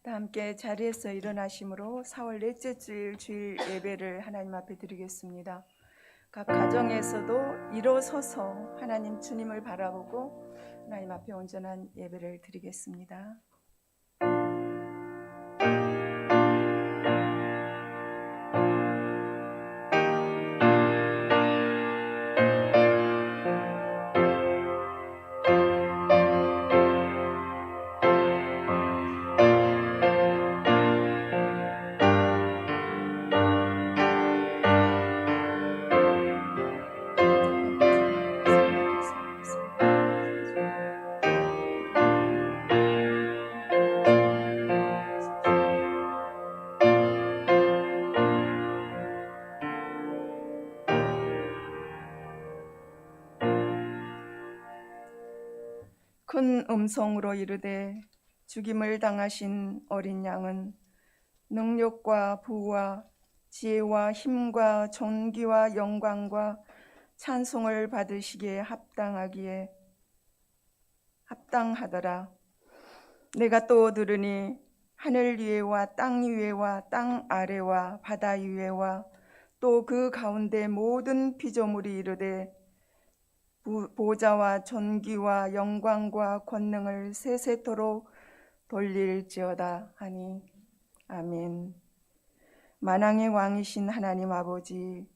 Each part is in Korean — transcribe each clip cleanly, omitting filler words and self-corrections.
다 함께 자리에서 일어나심으로 4월 넷째 주일 예배를 하나님 앞에 드리겠습니다. 각 가정에서도 일어서서 하나님 주님을 바라보고 하나님 앞에 온전한 예배를 드리겠습니다. 큰 음성으로 이르되 죽임을 당하신 어린 양은 능력과 부와 지혜와 힘과 존귀와 영광과 찬송을 받으시기에 합당하더라. 내가 또 들으니 하늘 위에와 땅 위에와 땅 아래와 바다 위에와 또 그 가운데 모든 피조물이 이르되 보좌와 존귀와 영광과 권능을 세세토록 돌릴지어다 하니 아멘. 만왕의 왕이신 하나님 아버지,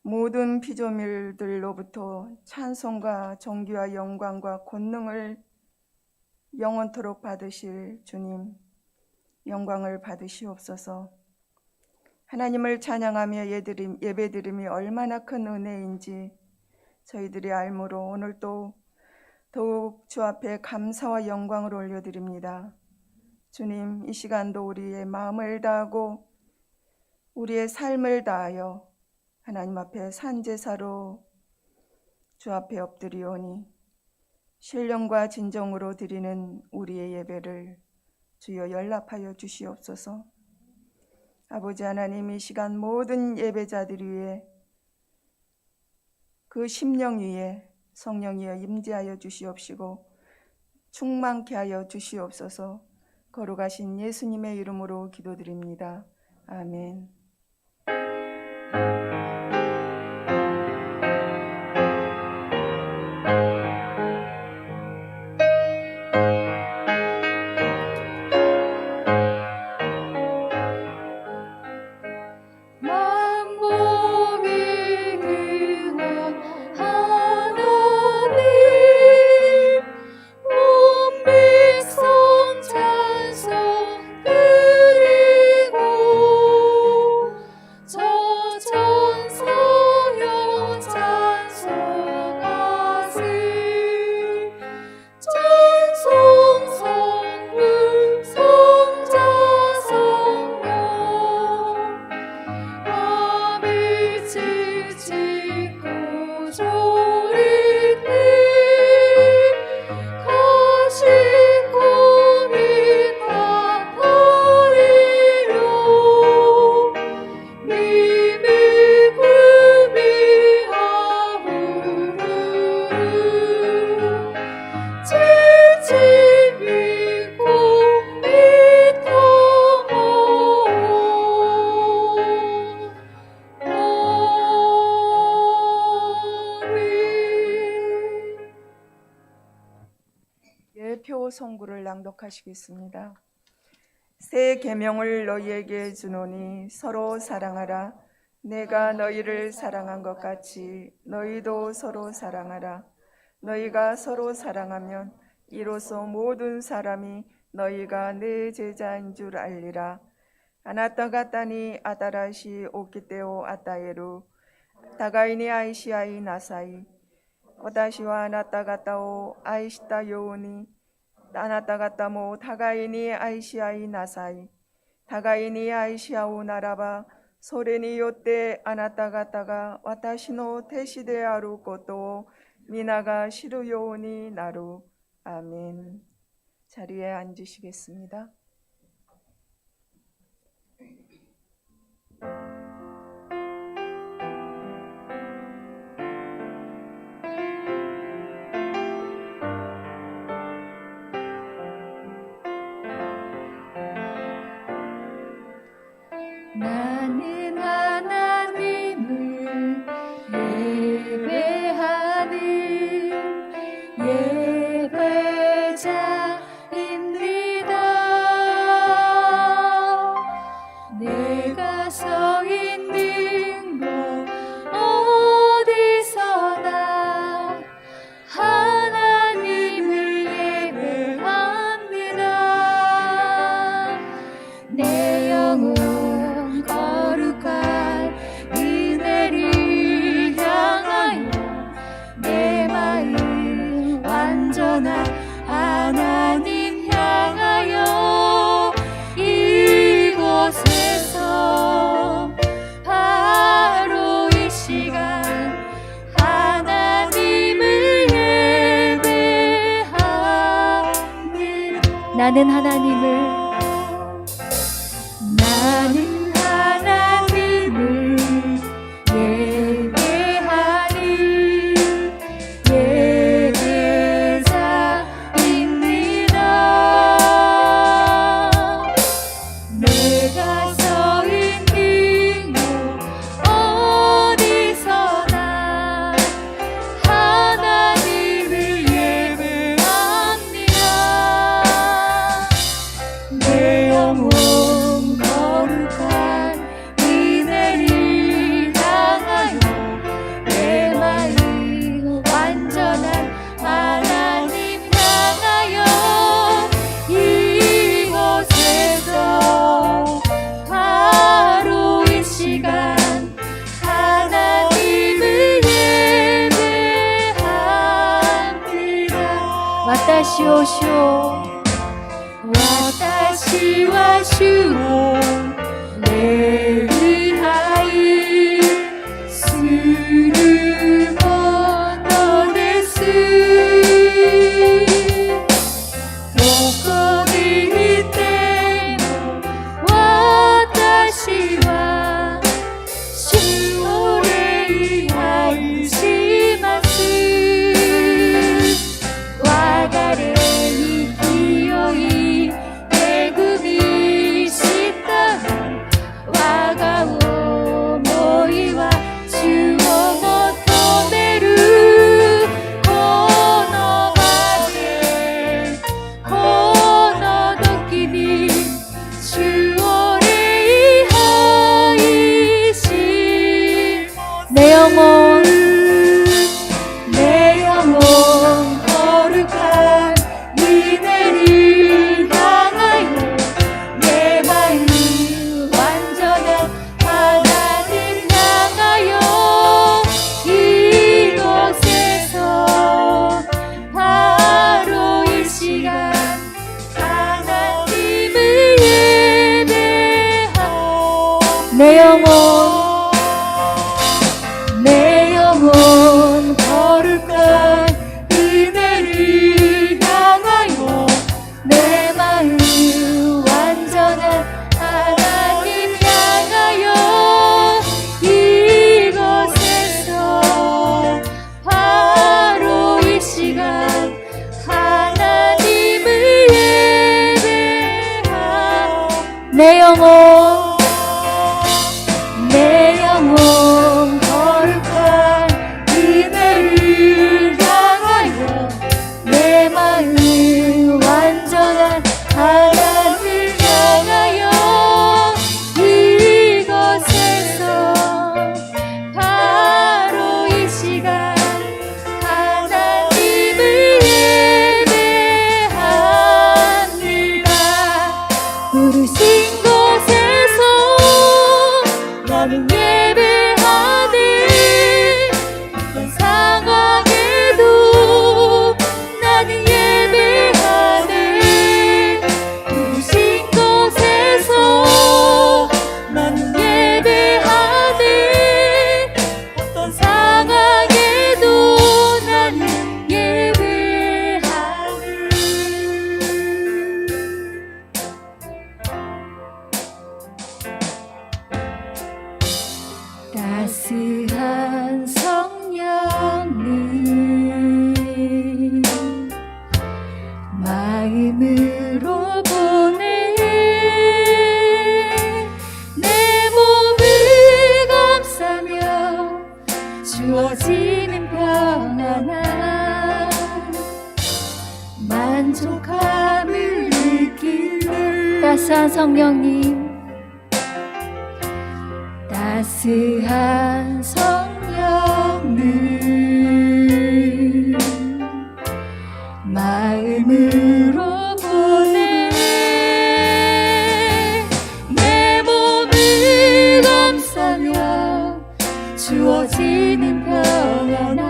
모든 피조물들로부터 찬송과 존귀와 영광과 권능을 영원토록 받으실 주님, 영광을 받으시옵소서. 하나님을 찬양하며 예배드림이 얼마나 큰 은혜인지 저희들이 알므로 오늘도 더욱 주 앞에 감사와 영광을 올려드립니다. 주님, 이 시간도 우리의 마음을 다하고 우리의 삶을 다하여 하나님 앞에 산제사로 주 앞에 엎드리오니 신령과 진정으로 드리는 우리의 예배를 주여 연락하여 주시옵소서. 아버지 하나님, 이 시간 모든 예배자들 위에 그 심령 위에 성령이여 임재하여 주시옵시고 충만케 하여 주시옵소서. 거룩하신 예수님의 이름으로 기도드립니다. 아멘. 예표 송구를 낭독하시겠습니다. 새 계명을 너희에게 주노니 서로 사랑하라. 내가 너희를 사랑한 것 같이 너희도 서로 사랑하라. 너희가 서로 사랑하면 이로써 모든 사람이 너희가 내 제자인 줄 알리라. 아나타가타니 아다라시 오키테오 아타에루 다가이니 아이시아이 나사이 오다시와 아나타가타오 아이시타 요우니 아나타가타모 다가이니 아이시아이 나사이 다가이니 아이시아오 나라바 소레니 요때 아나타가타가 와타시노 테시데 아루 고토 미나가 시루요오니 나루. 아멘. 자리에 앉으시겠습니다. 나는 하나님을 예배하는 예배자입니다. 내가 서 있는 곳 어디서나 하나님을 예배합니다. 내 영혼 거룩한 은혜를 향하여 내 마음 완전한 하나님 향하여 이곳에서 바로 이 시간 하나님을 예배합니다. 와타시 오쇼 와타시 와슈오 레이하이 스르모 노데스 도코니 히테모 와타시와 슈오레이하이 시마스 와가레이 기요이恵みした我が想いは主を求めるこの場でこの時に主を礼拝し내 영혼 거룩한 은혜를 향하여 내 마음 완전한 하나님 향하여 이곳에서 바로 이 시간 하나님을 예배하오. 내 영혼 거룩한 은혜를 향하여 내 마음 완전한 하나님 향하여 이곳에서 바로 이 시간 하나님을 예배하오. 내 영혼 거룩한 은혜를 향하여 내 마음 완전한 하나님 향하여 이곳에서 바로 이 시간 하나님을 예배합니다. 부르신 곳에서 나는 예배하네. 어떤 상황에도 나는 예배하네. 부르신 곳에서 나는 예배하네. 어떤 상황에도 나는 예배하네. 따스한 성령님 마음으로 보내 내 몸을 감싸며 주어지는 평안한 만족함을 느끼는 따스한 성령님 따스한 성령님 마음으로 보내 내 몸을 감싸며 주어지는 평안한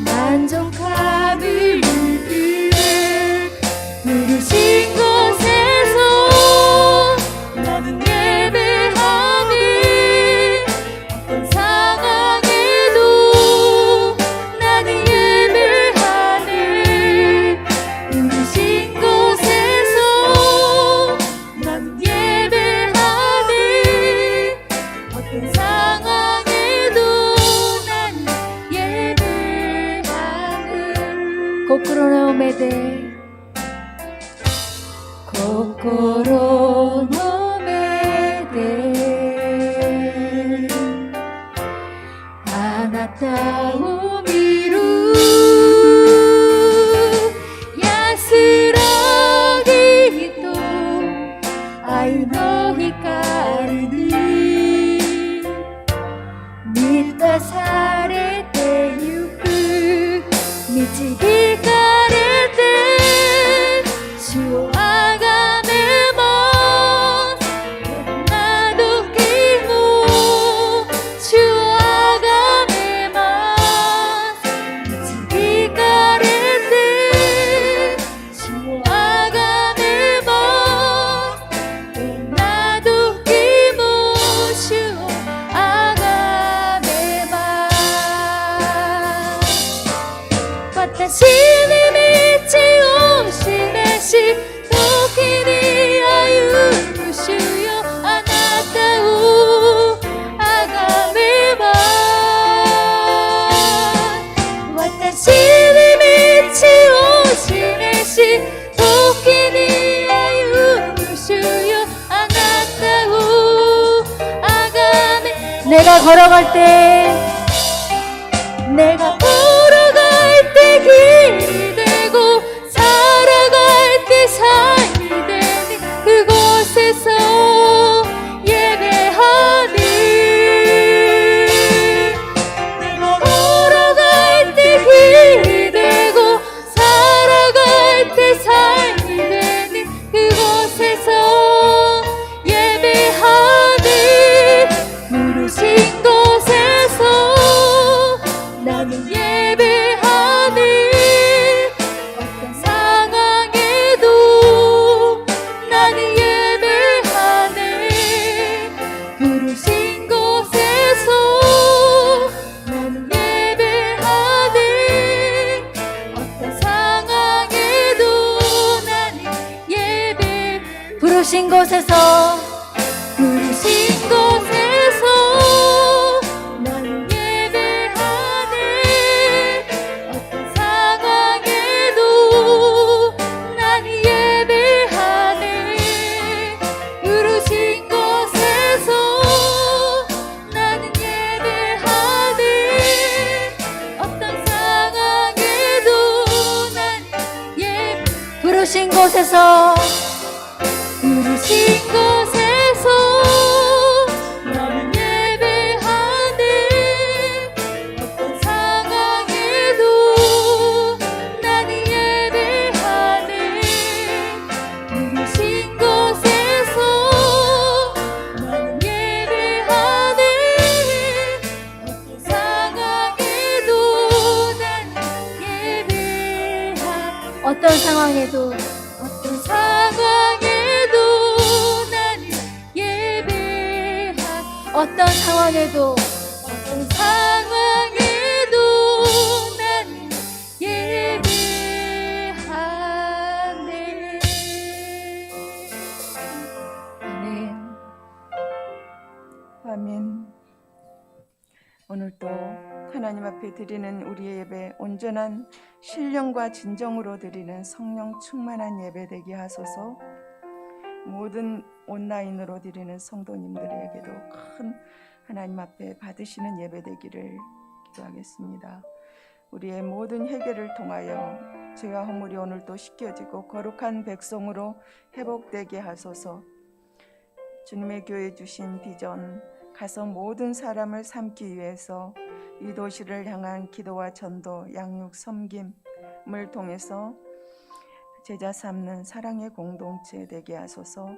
만족함을 느끼네. 부르신 곳에서 나는 예배하네. 어떤 상황에도 나는 예배하네. 心の目で心の目であなたを見る安らぎと愛の光に満たされてゆく導かれて主をあがめますどんな時も主をあがめます導かれて主をあがめますどんな時も主をあがめます私に道を示し時に歩む主よあなたをあがめます私に道を示し時に歩む主よあなたをあがめ내가 걸어갈 때 내가 걸어갈 때 길이 되고 살아갈 때 삶이 되니 그곳에서 예배하니 내가 걸어갈 때 길이 되고 살아갈 때 삶이 되니 그곳에서 예배하니 부르신 곳에서 나는 예배하니 어떤 상황에도 나는 예배하네 부르신 곳에서 나는 예배하네 어떤 상황에도 나는 예배 부르신 곳에서 부르신 곳에서 나는 예배하네 어떤 상황에도 나는 예배하네 부르신 곳에서 나는 예배하네 어떤 상황에도 나는 예배 부르신 곳에서 부르신 곳에서 나는 예배하네 어떤 상황에도 나는 예배하네 부르신 곳에서 나는 예배하네 어떤 상황에도 나는 예배하네 어떤 상황에도 나는 예배하 어떤 상황에도 나는 예배하네 아멘 아멘. 오늘도 하나님 앞에 드리는 우리의 예배 온전한 신령과 진정으로 드리는 성령 충만한 예배 되게 하소서. 모든 온라인으로 드리는 성도님들에게도 큰 하나님 앞에 받으시는 예배 되기를 기도하겠습니다. 우리의 모든 회개를 통하여 죄와 허물이 오늘도 씻겨지고 거룩한 백성으로 회복되게 하소서. 주님의 교회 주신 비전 가서 모든 사람을 삼기 위해서 이 도시를 향한 기도와 전도, 양육, 섬김을 통해서 제자 삼는 사랑의 공동체 되게 하소서.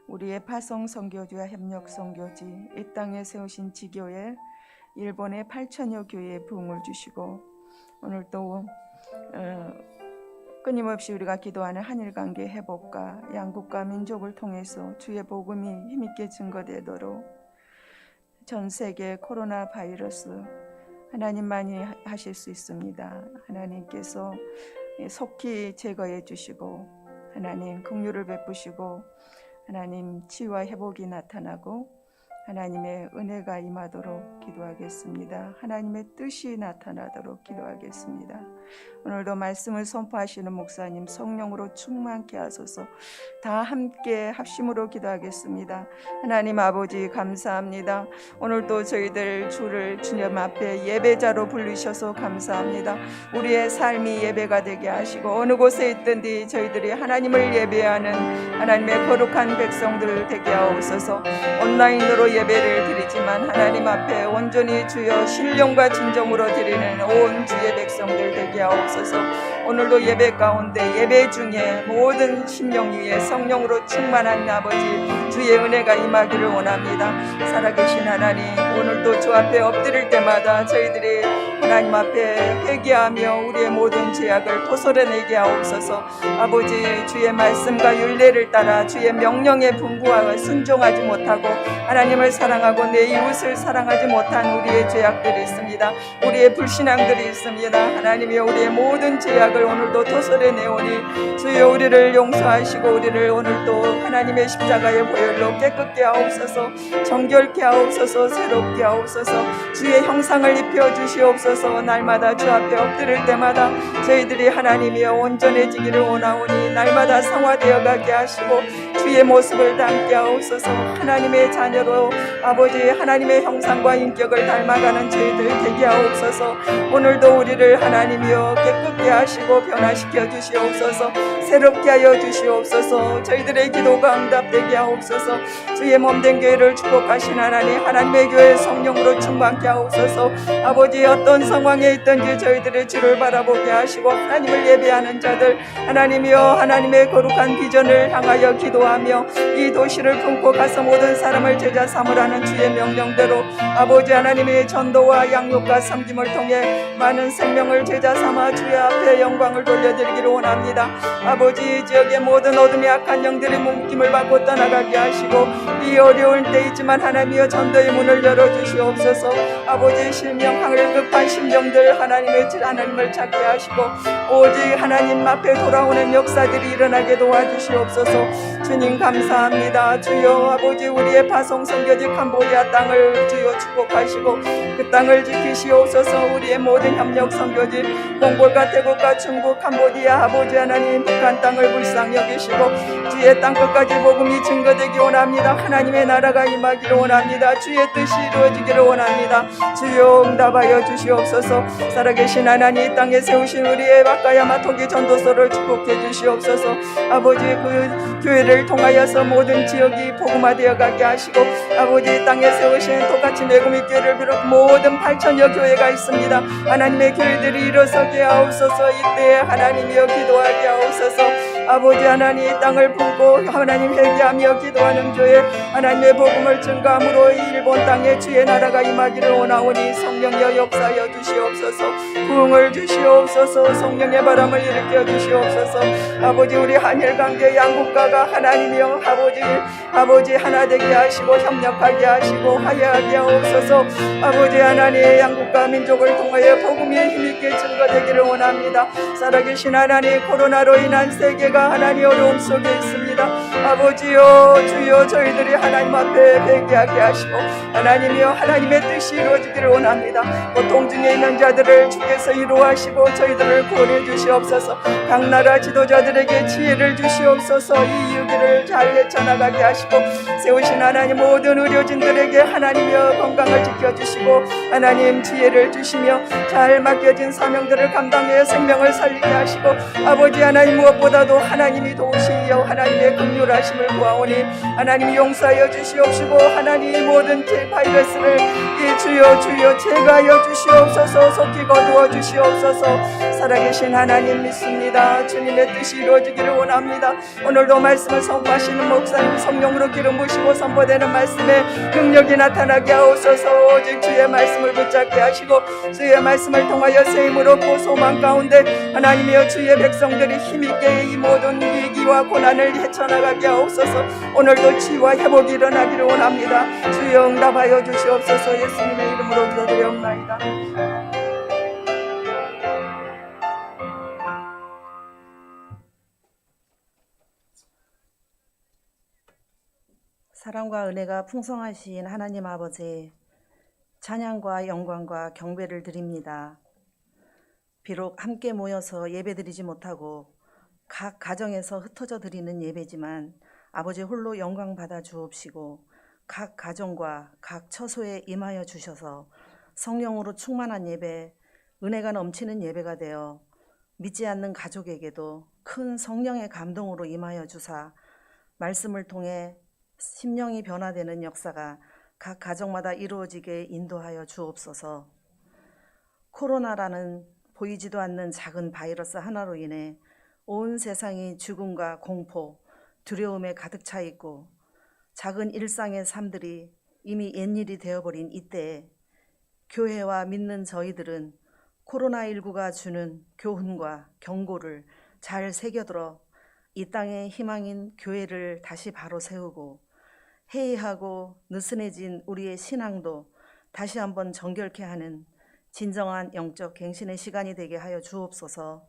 우리의 파송 선교지와 협력 선교지, 이 땅에 세우신 지교회, 일본의 8천여 교회에 부흥을 주시고 오늘도 끊임없이 우리가 기도하는 한일관계 회복과 양국과 민족을 통해서 주의 복음이 힘있게 증거되도록 전 세계 코로나 바이러스 하나님만이 하실 수 있습니다. 하나님께서 속히 제거해 주시고 하나님 긍휼을 베푸시고 하나님 치유와 회복이 나타나고 하나님의 은혜가 임하도록 기도하겠습니다. 하나님의 뜻이 나타나도록 기도하겠습니다. 오늘도 말씀을 선포하시는 목사님 성령으로 충만케 하소서. 다 함께 합심으로 기도하겠습니다. 하나님 아버지 감사합니다. 오늘도 저희들 주를 주님 앞에 예배자로 부르셔서 감사합니다. 우리의 삶이 예배가 되게 하시고 어느 곳에 있든지 저희들이 하나님을 예배하는 하나님의 거룩한 백성들 되게 하옵소서. 온라인으로 예배를 드리지만 하나님 앞에 온전히 주여 신령과 진정으로 드리는 온 주의 백성들 되게 하옵소서. 오늘도 예배 가운데 예배 중에 모든 심령 위에 성령으로 충만한 아버지 주의 은혜가 임하기를 원합니다. 살아계신 하나님, 오늘도 주 앞에 엎드릴 때마다 저희들이 하나님 앞에 회개하며 우리의 모든 죄악을 토설해내게 하옵소서. 아버지 주의 말씀과 율례를 따라 주의 명령에 분부하고 순종하지 못하고 하나님을 사랑하고 내 이웃을 사랑하지 못한 우리의 죄악들이 있습니다. 우리의 불신앙들이 있습니다. 하나님이 우리의 모든 죄악을 오늘도 토설해내오니 주여 우리를 용서하시고 우리를 오늘도 하나님의 십자가의 보혈로 깨끗게 하옵소서. 정결케 하옵소서. 새롭게 하옵소서. 주의 형상을 입혀 주시옵소서. 날마다 주 앞에 엎드릴 때마다 저희들이 하나님이여 온전해지기를 원하오니 날마다 성화되어 가게 하시고 주의 모습을 닮게 하옵소서. 하나님의 자녀로 아버지 하나님의 형상과 인격을 닮아가는 저희들 되게 하옵소서. 오늘도 우리를 하나님이여 깨끗게 하시고 변화시켜 주시옵소서. 새롭게 하여 주시옵소서. 저희들의 기도가 응답되게 하옵소서. 주의 몸된 교회를 축복하신 하나님, 하나님의 교회 성령으로 충만케 하옵소서. 아버지 어떤 상황에 있든지 저희들의 주를 바라보게 하시고 하나님을 예배하는 자들 하나님이여 하나님의 거룩한 비전을 향하여 기도하며 이 도시를 품고 가서 모든 사람을 제자 삼으라는 주의 명령대로 아버지 하나님의 전도와 양육과 섬김을 통해 많은 생명을 제자 삼아 주의 앞에 영광을 돌려드리기를 원합니다. 아버지 지역의 모든 어둠의 악한 영들의 몸김을 받고 떠나가게 하시고 이 어려운 때이지만 하나님이여 전도의 문을 열어주시옵소서. 아버지 실명하늘 급한 심령들 하나님을 찾게 하시고 오직 하나님 앞에 돌아오는 역사들이 일어나게 도와주시옵소서. 주님 감사합니다. 주여 아버지 우리의 파송 선교지 캄보디아 땅을 주여 축복하시고 그 땅을 지키시옵소서. 우리의 모든 협력 선교지 몽골과 태국과 중국 캄보디아 아버지 하나님 북한 땅을 불쌍히 여기시고 주의 땅끝까지 복음이 증거되기 원합니다. 하나님의 나라가 임하기를 원합니다. 주의 뜻이 이루어지기를 원합니다. 주여 응답하여 주시옵소서. 살아계신 하나님 이 땅에 세우신 우리의 와카야마 토기 전도소를 축복해 주시옵소서. 아버지 그 교회를 통하여서 모든 지역이 복음화되어 가게 하시고 아버지 땅에 세우신 똑같이 매구미 교회를 비롯 모든 8천여 교회가 있습니다. 하나님의 교회들이 일어서게 하옵소서. 이때에 하나님이여 기도하게 하옵소서. 아버지 하나님 이 땅을 품고 하나님 회개하며 기도하는 교회 하나님의 복음을 증거함으로 이 일본 땅에 주의 나라가 임하기를 원하오니 성령여 역사하여 주시옵소서. 부흥을 주시옵소서. 성령의 바람을 일으켜 주시옵소서. 아버지 우리 한일관계 양국가가 하나님이여 아버지 하나 되게 하시고 협력하게 하시고 화해하게 하옵소서. 아버지 하나님 양국과 민족을 통하여 복음의 힘있게 증거되기를 원합니다. 살아계신 하나님 코로나로 인한 세계가 하나님 어려움 속에 있습니다. 아버지여 주여 저희들이 하나님 앞에 회개하게 하시고 하나님이여 하나님의 뜻이 이루어지기를 원합니다. 고통 중에 있는 자들을 주께서 이루하시고 저희들을 구원해 주시옵소서. 각 나라 지도자들에게 지혜를 주시옵소서. 이 이유기를 잘 헤쳐나가게 하시고 세우신 하나님 모든 의료진들에게 하나님이여 건강을 지켜주시고 하나님 지혜를 주시며 잘 맡겨진 사명들을 감당해 생명을 살리게 하시고 아버지 하나님 무엇보다도 하나님이 도우시여 하나님의 긍휼하심을 구하오니 하나님이 용서하여 주시옵시고 하나님 모든 바이러스를 주여 제거하여 주시옵소서. 속히 거두어 주시옵소서. 살아계신 하나님 믿습니다. 주님의 뜻이 이루어지기를 원합니다. 오늘도 말씀을 선포하시는 목사님 성령으로 기름 부시고 선포되는 말씀에 능력이 나타나게 하옵소서. 오직 주의 말씀을 붙잡게 하시고 주의 말씀을 통하여 세임을 얻고 소망 가운데 하나님이여 주의 백성들이 힘있게 이 모든 위기와 고난을 헤쳐나가게 하옵소서. 오늘도 치유와 회복이 일어나기를 원합니다. 주여 응답하여 주시옵소서. 예수님의 이름으로 기도드리옵나이다. 사랑과 은혜가 풍성하신 하나님 아버지, 찬양과 영광과 경배를 드립니다. 비록 함께 모여서 예배드리지 못하고 각 가정에서 흩어져 드리는 예배지만 아버지 홀로 영광 받아 주옵시고 각 가정과 각 처소에 임하여 주셔서 성령으로 충만한 예배, 은혜가 넘치는 예배가 되어 믿지 않는 가족에게도 큰 성령의 감동으로 임하여 주사 말씀을 통해 심령이 변화되는 역사가 각 가정마다 이루어지게 인도하여 주옵소서. 코로나라는 보이지도 않는 작은 바이러스 하나로 인해 온 세상이 죽음과 공포, 두려움에 가득 차 있고 작은 일상의 삶들이 이미 옛일이 되어버린 이때에 교회와 믿는 저희들은 코로나19가 주는 교훈과 경고를 잘 새겨들어 이 땅의 희망인 교회를 다시 바로 세우고 해이하고 느슨해진 우리의 신앙도 다시 한번 정결케 하는 진정한 영적 갱신의 시간이 되게 하여 주옵소서.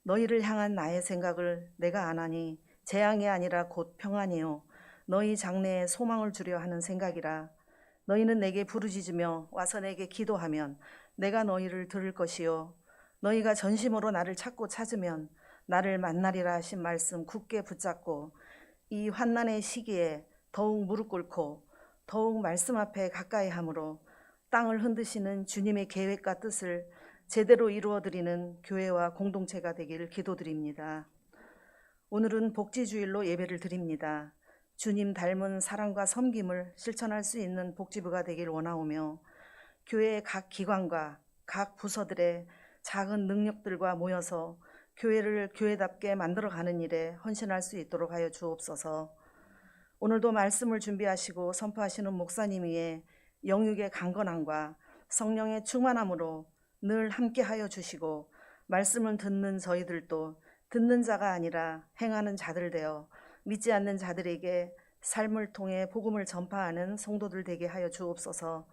너희를 향한 나의 생각을 내가 안 하니 재앙이 아니라 곧 평안이요 너희 장래에 소망을 주려 하는 생각이라. 너희는 내게 부르짖으며 와서 내게 기도하면 내가 너희를 들을 것이요 너희가 전심으로 나를 찾고 찾으면 나를 만나리라 하신 말씀 굳게 붙잡고 이 환난의 시기에 더욱 무릎 꿇고 더욱 말씀 앞에 가까이 함으로 땅을 흔드시는 주님의 계획과 뜻을 제대로 이루어드리는 교회와 공동체가 되기를 기도드립니다. 오늘은 복지주일로 예배를 드립니다. 주님 닮은 사랑과 섬김을 실천할 수 있는 복지부가 되길 원하오며 교회의 각 기관과 각 부서들의 작은 능력들과 모여서 교회를 교회답게 만들어가는 일에 헌신할 수 있도록 하여 주옵소서. 오늘도 말씀을 준비하시고 선포하시는 목사님 위에 영육의 강건함과 성령의 충만함으로 늘 함께하여 주시고 말씀을 듣는 저희들도 듣는 자가 아니라 행하는 자들 되어 믿지 않는 자들에게 삶을 통해 복음을 전파하는 성도들 되게 하여 주옵소서.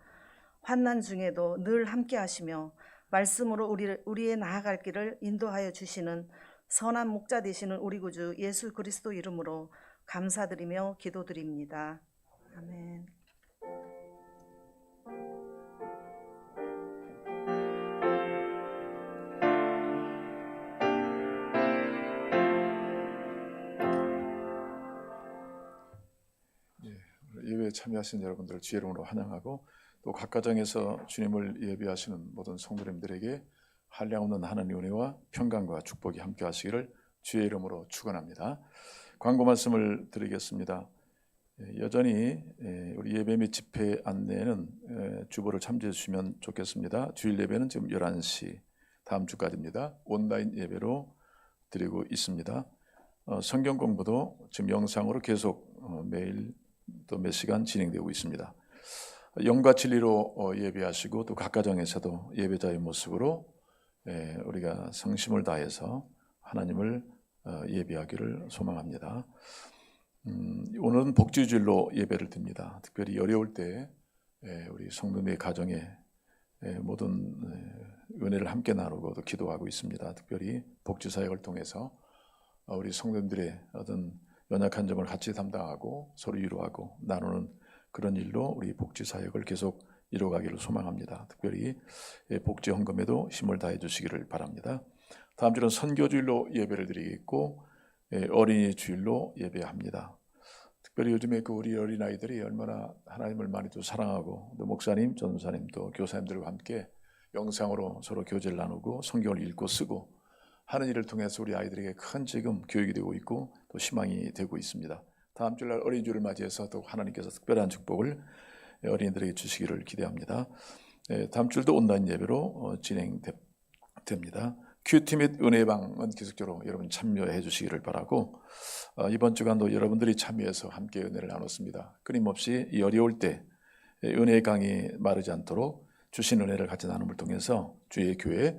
환난 중에도 늘 함께하시며 말씀으로 우리의 나아갈 길을 인도하여 주시는 선한 목자 되시는 우리 구주 예수 그리스도 이름으로 감사드리며 기도드립니다. 아멘. 예배에 참여하신 여러분들을 주의 이름으로 환영하고 또 각 가정에서 주님을 예배하시는 모든 성도님들에게 한량없는 하나님의 은혜와 평강과 축복이 함께 하시기를 주의 이름으로 축원합니다. 광고 말씀을 드리겠습니다. 여전히 우리 예배 및 집회 안내는 주보를 참조해 주시면 좋겠습니다. 주일 예배는 지금 11시 다음 주까지입니다. 온라인 예배로 드리고 있습니다. 성경 공부도 지금 영상으로 계속 매일 또 몇 시간 진행되고 있습니다. 영과 진리로 예배하시고 또 각 가정에서도 예배자의 모습으로 우리가 성심을 다해서 하나님을 예배하기를 소망합니다. 오늘은 복지주일로 예배를 드립니다. 특별히 어려울 때 우리 성도님의 가정에 모든 은혜를 함께 나누고 또 기도하고 있습니다. 특별히 복지사역을 통해서 우리 성도님들의 어떤 연약한 점을 같이 담당하고 서로 위로하고 나누는 그런 일로 우리 복지사역을 계속 이루어가기를 소망합니다. 특별히 복지 헌금에도 힘을 다해 주시기를 바랍니다. 다음 주는 선교주일로 예배를 드리겠고 어린이 주일로 예배합니다. 특별히 요즘에 우리 어린아이들이 얼마나 하나님을 많이 또 사랑하고 또 목사님, 전도사님 또 교사님들과 함께 영상으로 서로 교제를 나누고 성경을 읽고 쓰고 하는 일을 통해서 우리 아이들에게 큰 지금 교육이 되고 있고 또 희망이 되고 있습니다. 다음 주날 어린이주를 맞이해서 또 하나님께서 특별한 축복을 어린이들에게 주시기를 기대합니다. 다음 주도 온라인 예배로 진행됩니다. 큐티 및 은혜방은 계속적으로 여러분 참여해 주시기를 바라고 이번 주간도 여러분들이 참여해서 함께 은혜를 나눴습니다. 끊임없이 이 어려울 때 은혜의 강이 마르지 않도록 주신 은혜를 같이 나눔을 통해서 주의 교회에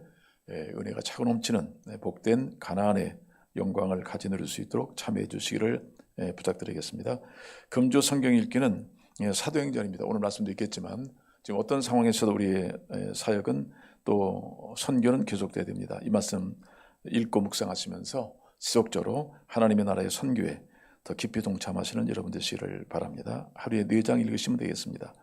은혜가 차고 넘치는 복된 가나안의 영광을 같이 누릴 수 있도록 참여해 주시기를 부탁드리겠습니다. 금주 성경 읽기는 사도행전입니다. 오늘 말씀도 있겠지만 지금 어떤 상황에서도 우리의 사역은 또 선교는 계속돼야 됩니다. 이 말씀 읽고 묵상하시면서 지속적으로 하나님의 나라의 선교에 더 깊이 동참하시는 여러분 되시기를 바랍니다. 하루에 4장 읽으시면 되겠습니다.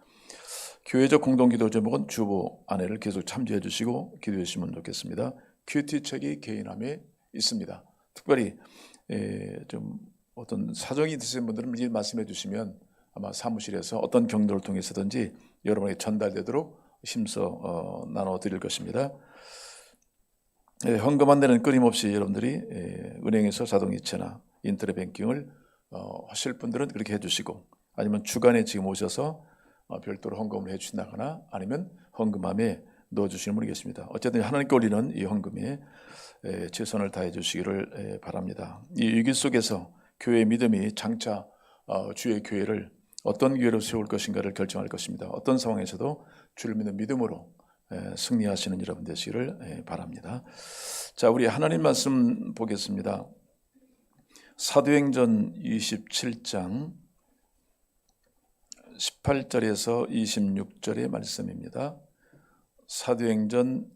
교회적 공동기도 제목은 주보 안에를 계속 참조해 주시고 기도해 주시면 좋겠습니다. 큐티 책이 개인함에 있습니다. 특별히 좀 어떤 사정이 있으신 분들은 미리 말씀해 주시면 아마 사무실에서 어떤 경로를 통해서든지 여러분에게 전달되도록 힘써 나눠드릴 것입니다. 현금한 데는 끊임없이 여러분들이 은행에서 자동이체나 인터넷 뱅킹을 하실 분들은 그렇게 해주시고, 아니면 주간에 지금 오셔서 별도로 헌금을 해주신다거나 아니면 헌금함에 넣어주시는 분이 계십니다. 어쨌든 하나님께 올리는 이 헌금에 최선을 다해 주시기를 바랍니다. 이 위기 속에서 교회의 믿음이 장차 주의 교회를 어떤 교회로 세울 것인가를 결정할 것입니다. 어떤 상황에서도 주를 믿는 믿음으로 승리하시는 여러분 되시기를 바랍니다. 자, 우리 하나님 말씀 보겠습니다. 사도행전 27장 18절에서 26절의 말씀입니다. 사도행전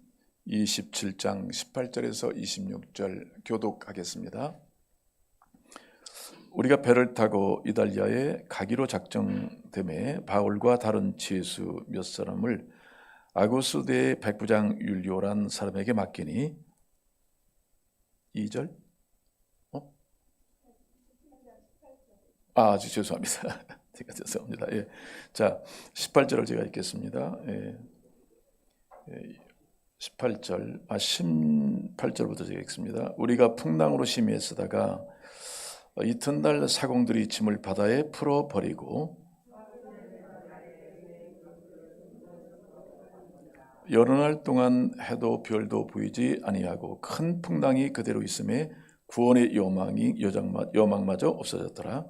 27장 18절에서 26절 교독하겠습니다. 우리가 배를 타고 이달리아에 가기로 작정됨에 바울과 다른 죄수 몇 사람을 아구스대의 백부장 율리오란 사람에게 맡기니 2절? 죄송합니다. 제가 죄송합니다. 예. 자, 18절을 제가 읽겠습니다. 18절부터 제가 읽습니다. 우리가 풍랑으로 심히 애쓰다가 이튿날 사공들이 짐을 바다에 풀어버리고 여러 날 동안 해도 별도 보이지 아니하고 큰 풍랑이 그대로 있음에 구원의 여망마저 없어졌더라.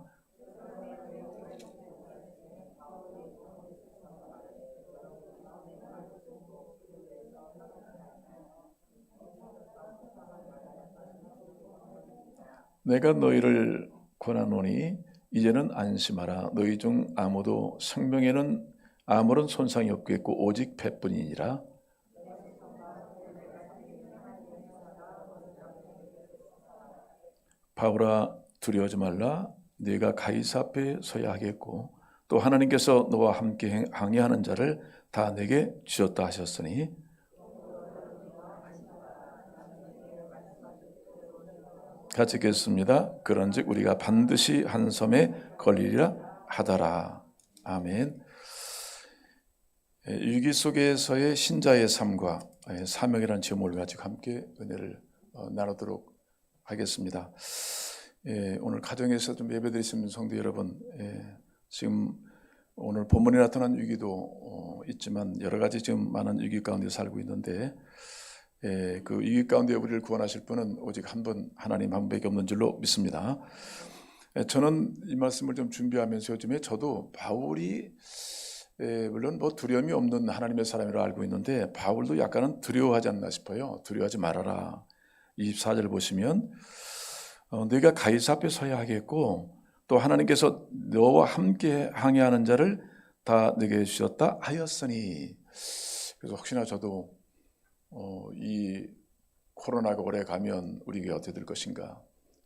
내가 너희를 권하노니 이제는 안심하라. 너희 중 아무도 생명에는 아무런 손상이 없겠고 오직 패뿐이니라. 바울아, 두려워하지 말라. 네가 가이사 앞에 서야 하겠고 또 하나님께서 너와 함께 항해하는 자를 다 내게 주셨다 하셨으니 같이 읽겠습니다. 그런즉 우리가 반드시 한 섬에 걸리리라 하더라. 아멘. 위기 속에서의 신자의 삶과 사명이라는 제목을 가지고 함께 은혜를 나누도록 하겠습니다. 오늘 가정에서 좀 예배드리시는 성도 여러분, 지금 오늘 본문에 나타난 위기도 있지만 여러 가지 지금 많은 위기 가운데 살고 있는데 그 위기 가운데 우리를 구원하실 분은 오직 한 분, 하나님 한 분밖에 없는 줄로 믿습니다. 저는 이 말씀을 좀 준비하면서 요즘에 저도 바울이 물론 뭐 두려움이 없는 하나님의 사람이라 알고 있는데 바울도 약간은 두려워하지 않나 싶어요. 두려워하지 말아라. 24절 보시면 네가 가이사 앞에 서야 하겠고 또 하나님께서 너와 함께 항해하는 자를 다 내게 주셨다 하였으니. 그래서 혹시나 저도 이 코로나가 오래 가면 우리가 어떻게 될 것인가,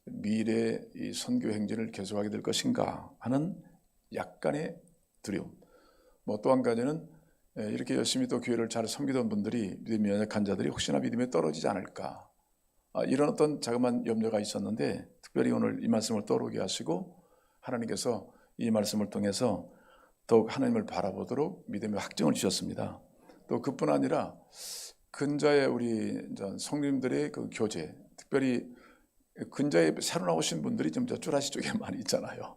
미래 이 선교 행진을 계속하게 될 것인가 하는 약간의 두려움. 뭐 또 한 가지는 이렇게 열심히 또 교회를 잘 섬기던 분들이 믿음이 연약한 자들이 혹시나 믿음에 떨어지지 않을까, 이런 어떤 자그마한 염려가 있었는데 특별히 오늘 이 말씀을 떠오르게 하시고 하나님께서 이 말씀을 통해서 더욱 하나님을 바라보도록 믿음의 확증을 주셨습니다. 또 그뿐 아니라 근자의 우리 성님들의 그 교제, 특별히 근자에 새로 나오신 분들이 좀 쭈라시 쪽에 많이 있잖아요.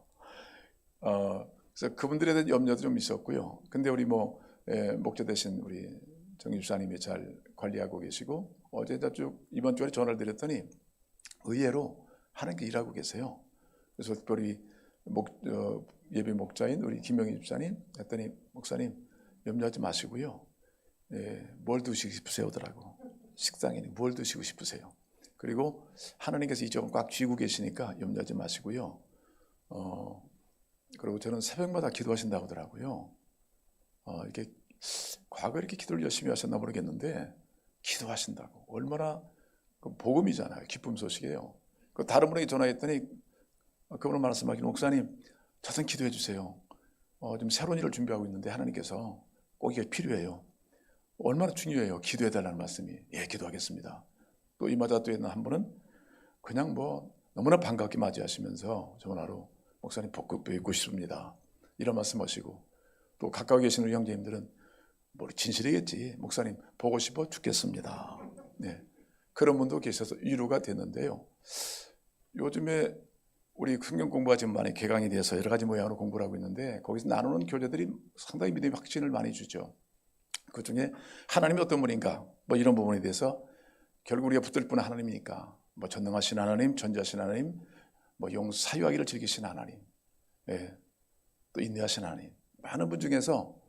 그래서 그분들에 대한 염려도 좀 있었고요. 근데 우리 목자 되신 우리 정희 주사님이 잘 관리하고 계시고 어제 쭉 이번 주에 전화를 드렸더니 의외로 하는 게 일하고 계세요. 그래서 특별히 예배 목자인 우리 김영희 집사님 했더니 목사님 염려하지 마시고요. 뭘 드시고 싶으세요? 더라고. 식당이니 뭘 드시고 싶으세요? 그리고 하나님께서 이쪽은 꽉 쥐고 계시니까 염려하지 마시고요. 그리고 저는 새벽마다 기도하신다고 하더라고요. 이렇게 과거에 이렇게 기도를 열심히 하셨나 모르겠는데 기도하신다고. 얼마나 그 복음이잖아요. 기쁨 소식이에요. 그 다른 분에게 전화했더니 그분은 말씀하기를 목사님 저선 기도해 주세요. 좀 새로운 일을 준비하고 있는데 하나님께서 꼭 이게 필요해요. 얼마나 중요해요. 기도해 달라는 말씀이. 예, 기도하겠습니다. 또 이마다 또 있는 한 분은 그냥 뭐 너무나 반갑게 맞이하시면서 전화로 목사님 복 뵙고 싶습니다. 이런 말씀하시고 또 가까이 계신 우리 형제님들은 뭐 진실이겠지. 목사님 보고 싶어 죽겠습니다. 네, 그런 분도 계셔서 위로가 됐는데요. 요즘에 우리 성경 공부가 지금 많이 개강이 돼서 여러 가지 모양으로 공부를 하고 있는데 거기서 나누는 교재들이 상당히 믿음의 확신을 많이 주죠. 그 중에 하나님이 어떤 분인가 뭐 이런 부분에 대해서 결국 우리가 붙들 분은 하나님이니까 뭐 전능하신 하나님, 전지하신 하나님, 뭐 사유하기를 즐기신 하나님, 예, 또 인내하신 하나님. 많은 분 중에서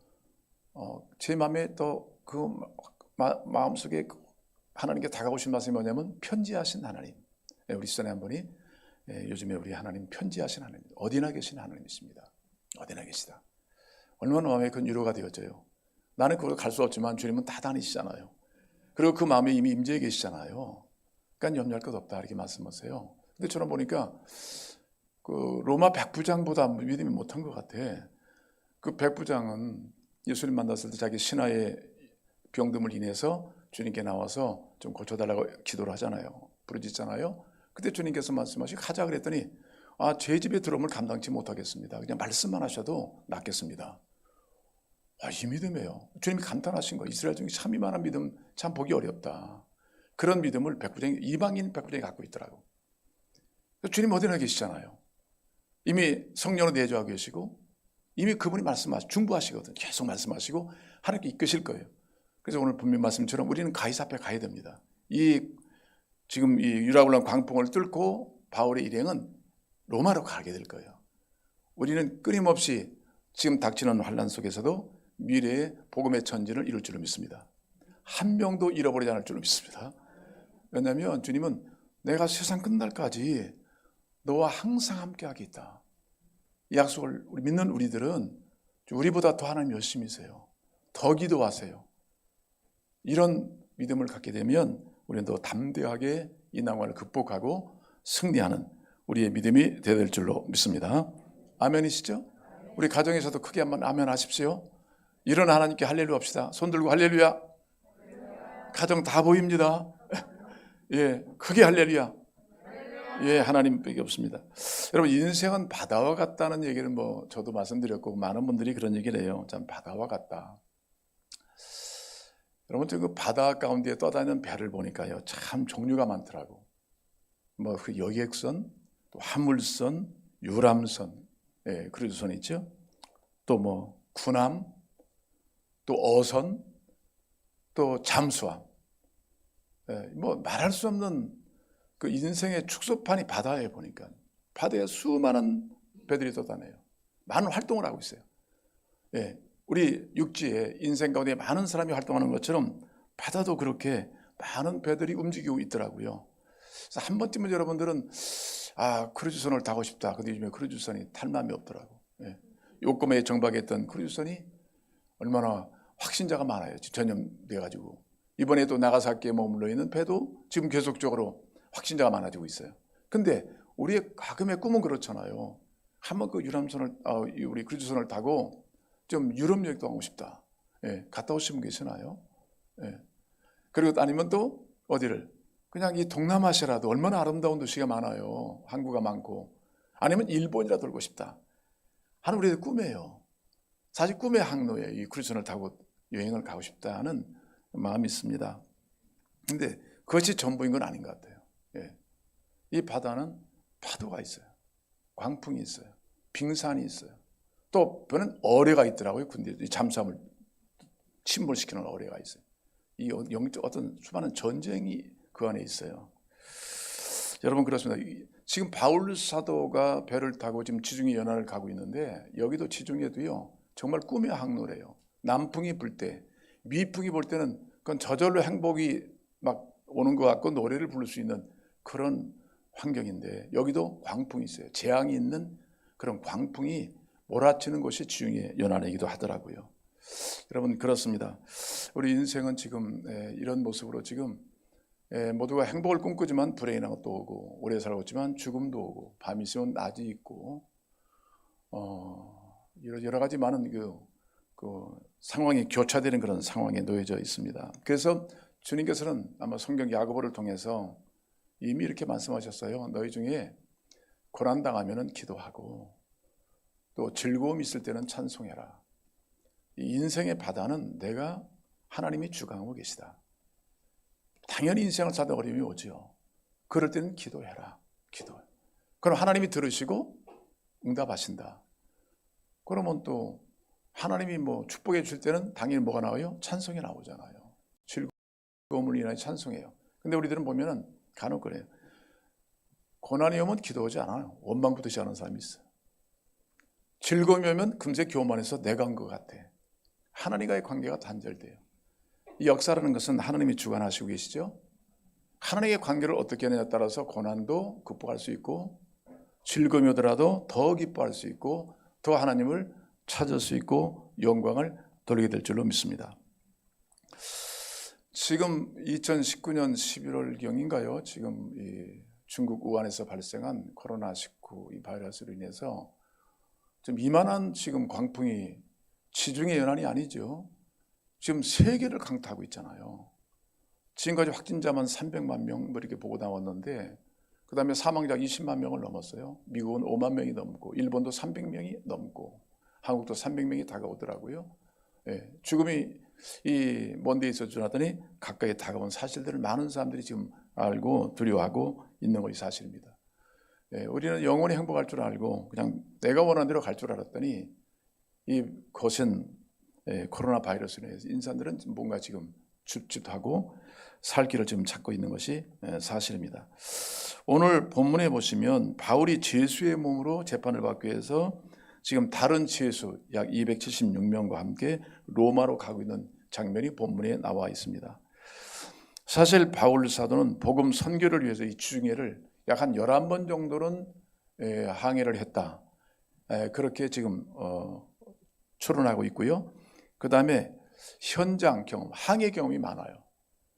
제 마음에 또 그 마음속에 하나님께 다가오신 말씀이 뭐냐면 편지하신 하나님. 예, 우리 시선에 한 분이 요즘에 우리 하나님 편지하신 하나님, 어디나 계신 하나님이십니다. 어디나 계시다. 얼마나 마음에 큰 위로가 되어져요. 나는 그걸 갈 수 없지만 주님은 다 다니시잖아요. 그리고 그 마음에 이미 임재해 계시잖아요. 그러니까 염려할 것 없다 이렇게 말씀하세요. 근데 저는 보니까 그 로마 백부장보다 믿음이 못한 것 같아. 그 백부장은 예수님 만났을 때 자기 신하의 병듦을 인해서 주님께 나와서 좀 고쳐달라고 기도를 하잖아요. 부르짖잖아요. 그때 주님께서 말씀하시고 가자 그랬더니 제 집에 들어오면 감당치 못하겠습니다. 그냥 말씀만 하셔도 낫겠습니다. 이 믿음이에요. 주님이 감탄하신 거예요. 이스라엘 중에 참 이만한 믿음 참 보기 어렵다. 그런 믿음을 이방인 백부장이 갖고 있더라고. 주님 어디나 계시잖아요. 이미 성령으로 내주하고 계시고 이미 그분이 중보하시거든. 계속 말씀하시고 하나님께 이끄실 거예요. 그래서 오늘 분명 말씀처럼 우리는 가이사 앞에 가야 됩니다. 지금 이 유라굴란 광풍을 뚫고 바울의 일행은 로마로 가게 될 거예요. 우리는 끊임없이 지금 닥치는 환난 속에서도 미래의 복음의 천지를 이룰 줄을 믿습니다. 한 명도 잃어버리지 않을 줄을 믿습니다. 왜냐하면 주님은 내가 세상 끝날까지 너와 항상 함께 하겠다. 이 약속을 믿는 우리들은 우리보다 더 하나님 열심히세요. 더 기도하세요. 이런 믿음을 갖게 되면 우리는 더 담대하게 이 난관을 극복하고 승리하는 우리의 믿음이 되어야 될 줄로 믿습니다. 아멘이시죠? 우리 가정에서도 크게 한번 아멘 하십시오. 이런 하나님께 할렐루야 합시다. 손 들고 할렐루야. 가정 다 보입니다. 예, 크게 할렐루야. 예, 하나님밖에 없습니다. 여러분 인생은 바다와 같다는 얘기를 저도 말씀드렸고 많은 분들이 그런 얘기를 해요. 참 바다와 같다. 여러분 그 바다 가운데 떠다니는 배를 보니까요 참 종류가 많더라고. 그 여객선, 또 화물선, 유람선, 예, 크루즈선 있죠. 또 군함, 또 어선, 또 잠수함. 예, 말할 수 없는 그 인생의 축소판이 바다에 보니까 바다에 수많은 배들이 떠다녀요. 많은 활동을 하고 있어요. 예, 우리 육지에 인생 가운데 많은 사람이 활동하는 것처럼 바다도 그렇게 많은 배들이 움직이고 있더라고요. 그래서 한 번쯤은 여러분들은 크루즈선을 타고 싶다. 근데 요즘에 크루즈선이 탈 마음이 없더라고. 예, 요금에 정박했던 크루즈선이 얼마나 확신자가 많아요. 전염돼가지고 이번에도 나가사키에 머물러 있는 배도 지금 계속적으로 확신자가 많아지고 있어요. 근데 우리의 가금의 꿈은 그렇잖아요. 한번 그 우리 크루즈선을 타고 좀 유럽 여행도 하고 싶다. 예, 갔다 오신 분 계시나요? 예. 그리고 아니면 또 어디를 그냥 이 동남아시아라도 얼마나 아름다운 도시가 많아요. 항구가 많고 아니면 일본이라도 돌고 싶다 하는 우리의 꿈이에요. 사실 꿈의 항로에 이 크루즈선을 타고 여행을 가고 싶다는 마음이 있습니다. 근데 그것이 전부인 건 아닌 것 같아요. 예. 이 바다는 파도가 있어요. 광풍이 있어요. 빙산이 있어요. 또 배는 어뢰가 있더라고요. 근데 이 잠수함을 침몰시키는 어뢰가 있어요. 이 영적 어떤 수많은 전쟁이 그 안에 있어요. 여러분 그렇습니다. 지금 바울 사도가 배를 타고 지금 지중해 연안을 가고 있는데 여기도 지중해도요 정말 꿈의 항로래요. 남풍이 불 때, 미풍이 불 때는 그건 저절로 행복이 막 오는 것 같고 노래를 부를 수 있는 그런 환경인데 여기도 광풍이 있어요. 재앙이 있는 그런 광풍이 몰아치는 곳이 지중해 연안이기도 하더라고요. 여러분 그렇습니다. 우리 인생은 지금 이런 모습으로 지금 모두가 행복을 꿈꾸지만 불행이라는 것도 오고, 오래 살고 있지만 죽음도 오고, 밤이 있으면 낮이 있고, 여러 가지 많은 그 상황이 교차되는 그런 상황에 놓여져 있습니다. 그래서 주님께서는 아마 성경 야고보를 통해서 이미 이렇게 말씀하셨어요. 너희 중에 고난 당하면은 기도하고, 또 즐거움 있을 때는 찬송해라. 이 인생의 바다는 내가 하나님이 주관하고 계시다. 당연히 인생을 사다 어려움이 오죠. 그럴 때는 기도해라. 기도. 그럼 하나님이 들으시고 응답하신다. 그러면 또 하나님이 뭐 축복해 줄 때는 당연히 뭐가 나와요? 찬송이 나오잖아요. 즐거움을 인하여 찬송해요. 근데 우리들은 보면은 간혹 그래요. 고난이 오면 기도하지 않아요. 원망부터 시작하는 사람이 있어요. 즐거움이 오면 금세 교만해서 내가 한 것 같아. 하나님과의 관계가 단절돼요. 이 역사라는 것은 하나님이 주관하시고 계시죠. 하나님의 관계를 어떻게 하느냐에 따라서 고난도 극복할 수 있고, 즐거움이 오더라도 더 기뻐할 수 있고, 더 하나님을 찾을 수 있고 영광을 돌리게 될 줄로 믿습니다. 지금 2019년 11월경인가요? 지금 이 중국 우한에서 발생한 코로나19 이 바이러스로 인해서 좀 이만한 지금 광풍이 지중해 연안이 아니죠. 지금 세계를 강타하고 있잖아요. 지금까지 확진자만 300만 명 이렇게 보고 나왔는데, 그 다음에 사망자 20만 명을 넘었어요. 미국은 5만 명이 넘고, 일본도 300명이 넘고, 한국도 300명이 다가오더라고요. 예, 죽음이 이 먼 데 있어 주나더니 가까이 다가온 사실들을 많은 사람들이 지금 알고 두려워하고 있는 것이 사실입니다. 예, 우리는 영원히 행복할 줄 알고 그냥 내가 원하는 대로 갈 줄 알았더니 이 거센 코로나 바이러스로 인해서 인간들은 뭔가 지금 줍줍하고 살 길을 지금 찾고 있는 것이 사실입니다. 오늘 본문에 보시면 바울이 죄수의 몸으로 재판을 받기 위해서 지금 다른 죄수 약 276명과 함께 로마로 가고 있는 장면이 본문에 나와 있습니다. 사실 바울 사도는 복음 선교를 위해서 이 주중회를 약 한 11번 정도는 항해를 했다. 그렇게 지금 추론하고 있고요. 그 다음에 현장 경험, 항해 경험이 많아요.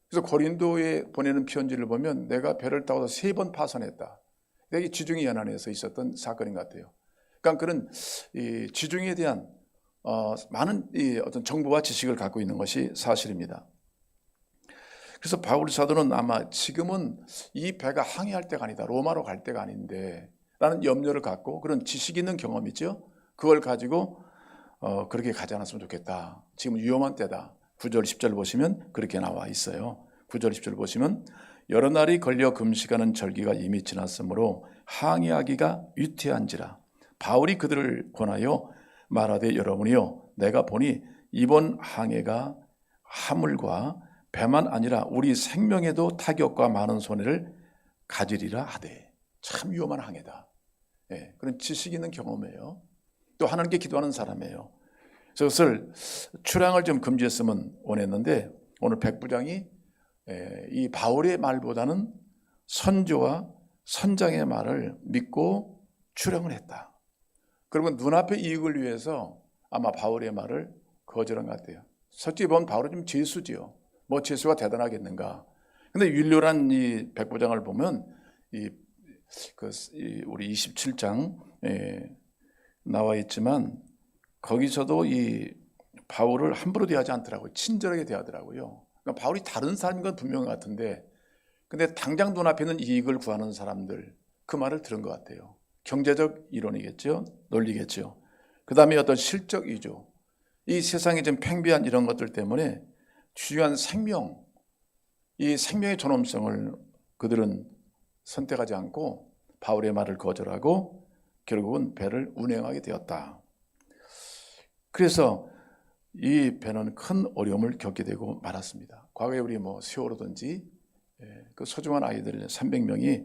그래서 고린도에 보내는 편지를 보면 내가 배를 타고 3번 파선했다. 이게 지중해 연안에서 있었던 사건인 것 같아요. 그러니까 그런 이 지중해에 대한 많은 이 어떤 정보와 지식을 갖고 있는 것이 사실입니다. 그래서 바울 사도는 아마 지금은 이 배가 항해할 때가 아니다, 로마로 갈 때가 아닌데 라는 염려를 갖고 그런 지식 있는 경험이죠. 그걸 가지고 그렇게 가지 않았으면 좋겠다. 지금 위험한 때다. 9절 10절 보시면 그렇게 나와 있어요. 9절 10절 보시면 여러 날이 걸려 금식하는 절기가 이미 지났으므로 항해하기가 위태한지라. 바울이 그들을 권하여 말하되 여러분이요 내가 보니 이번 항해가 화물과 배만 아니라 우리 생명에도 타격과 많은 손해를 가지리라 하되. 참 위험한 항해다. 예, 그런 지식 있는 경험이에요. 또 하나님께 기도하는 사람이에요. 그것을 출항을 좀 금지했으면 원했는데 오늘 백부장이 이 바울의 말보다는 선조와 선장의 말을 믿고 출항을 했다. 그리고 눈앞의 이익을 위해서 아마 바울의 말을 거절한 것 같아요. 솔직히 보면 바울은 좀 죄수지요. 뭐 죄수가 대단하겠는가. 근데 율료란 이 백부장을 보면 우리 27장에 나와 있지만 거기서도 이 바울을 함부로 대하지 않더라고요. 친절하게 대하더라고요. 그러니까 바울이 다른 사람인 건 분명한 것 같은데, 근데 당장 눈앞에 있는 이익을 구하는 사람들 그 말을 들은 것 같아요. 경제적 이론이겠죠, 논리겠죠. 그 다음에 어떤 실적 위조, 이 세상에 좀 팽배한 이런 것들 때문에 중요한 생명, 이 생명의 존엄성을 그들은 선택하지 않고 바울의 말을 거절하고 결국은 배를 운행하게 되었다. 그래서 이 배는 큰 어려움을 겪게 되고 말았습니다. 과거에 우리 세월호든지 그 소중한 아이들 300명이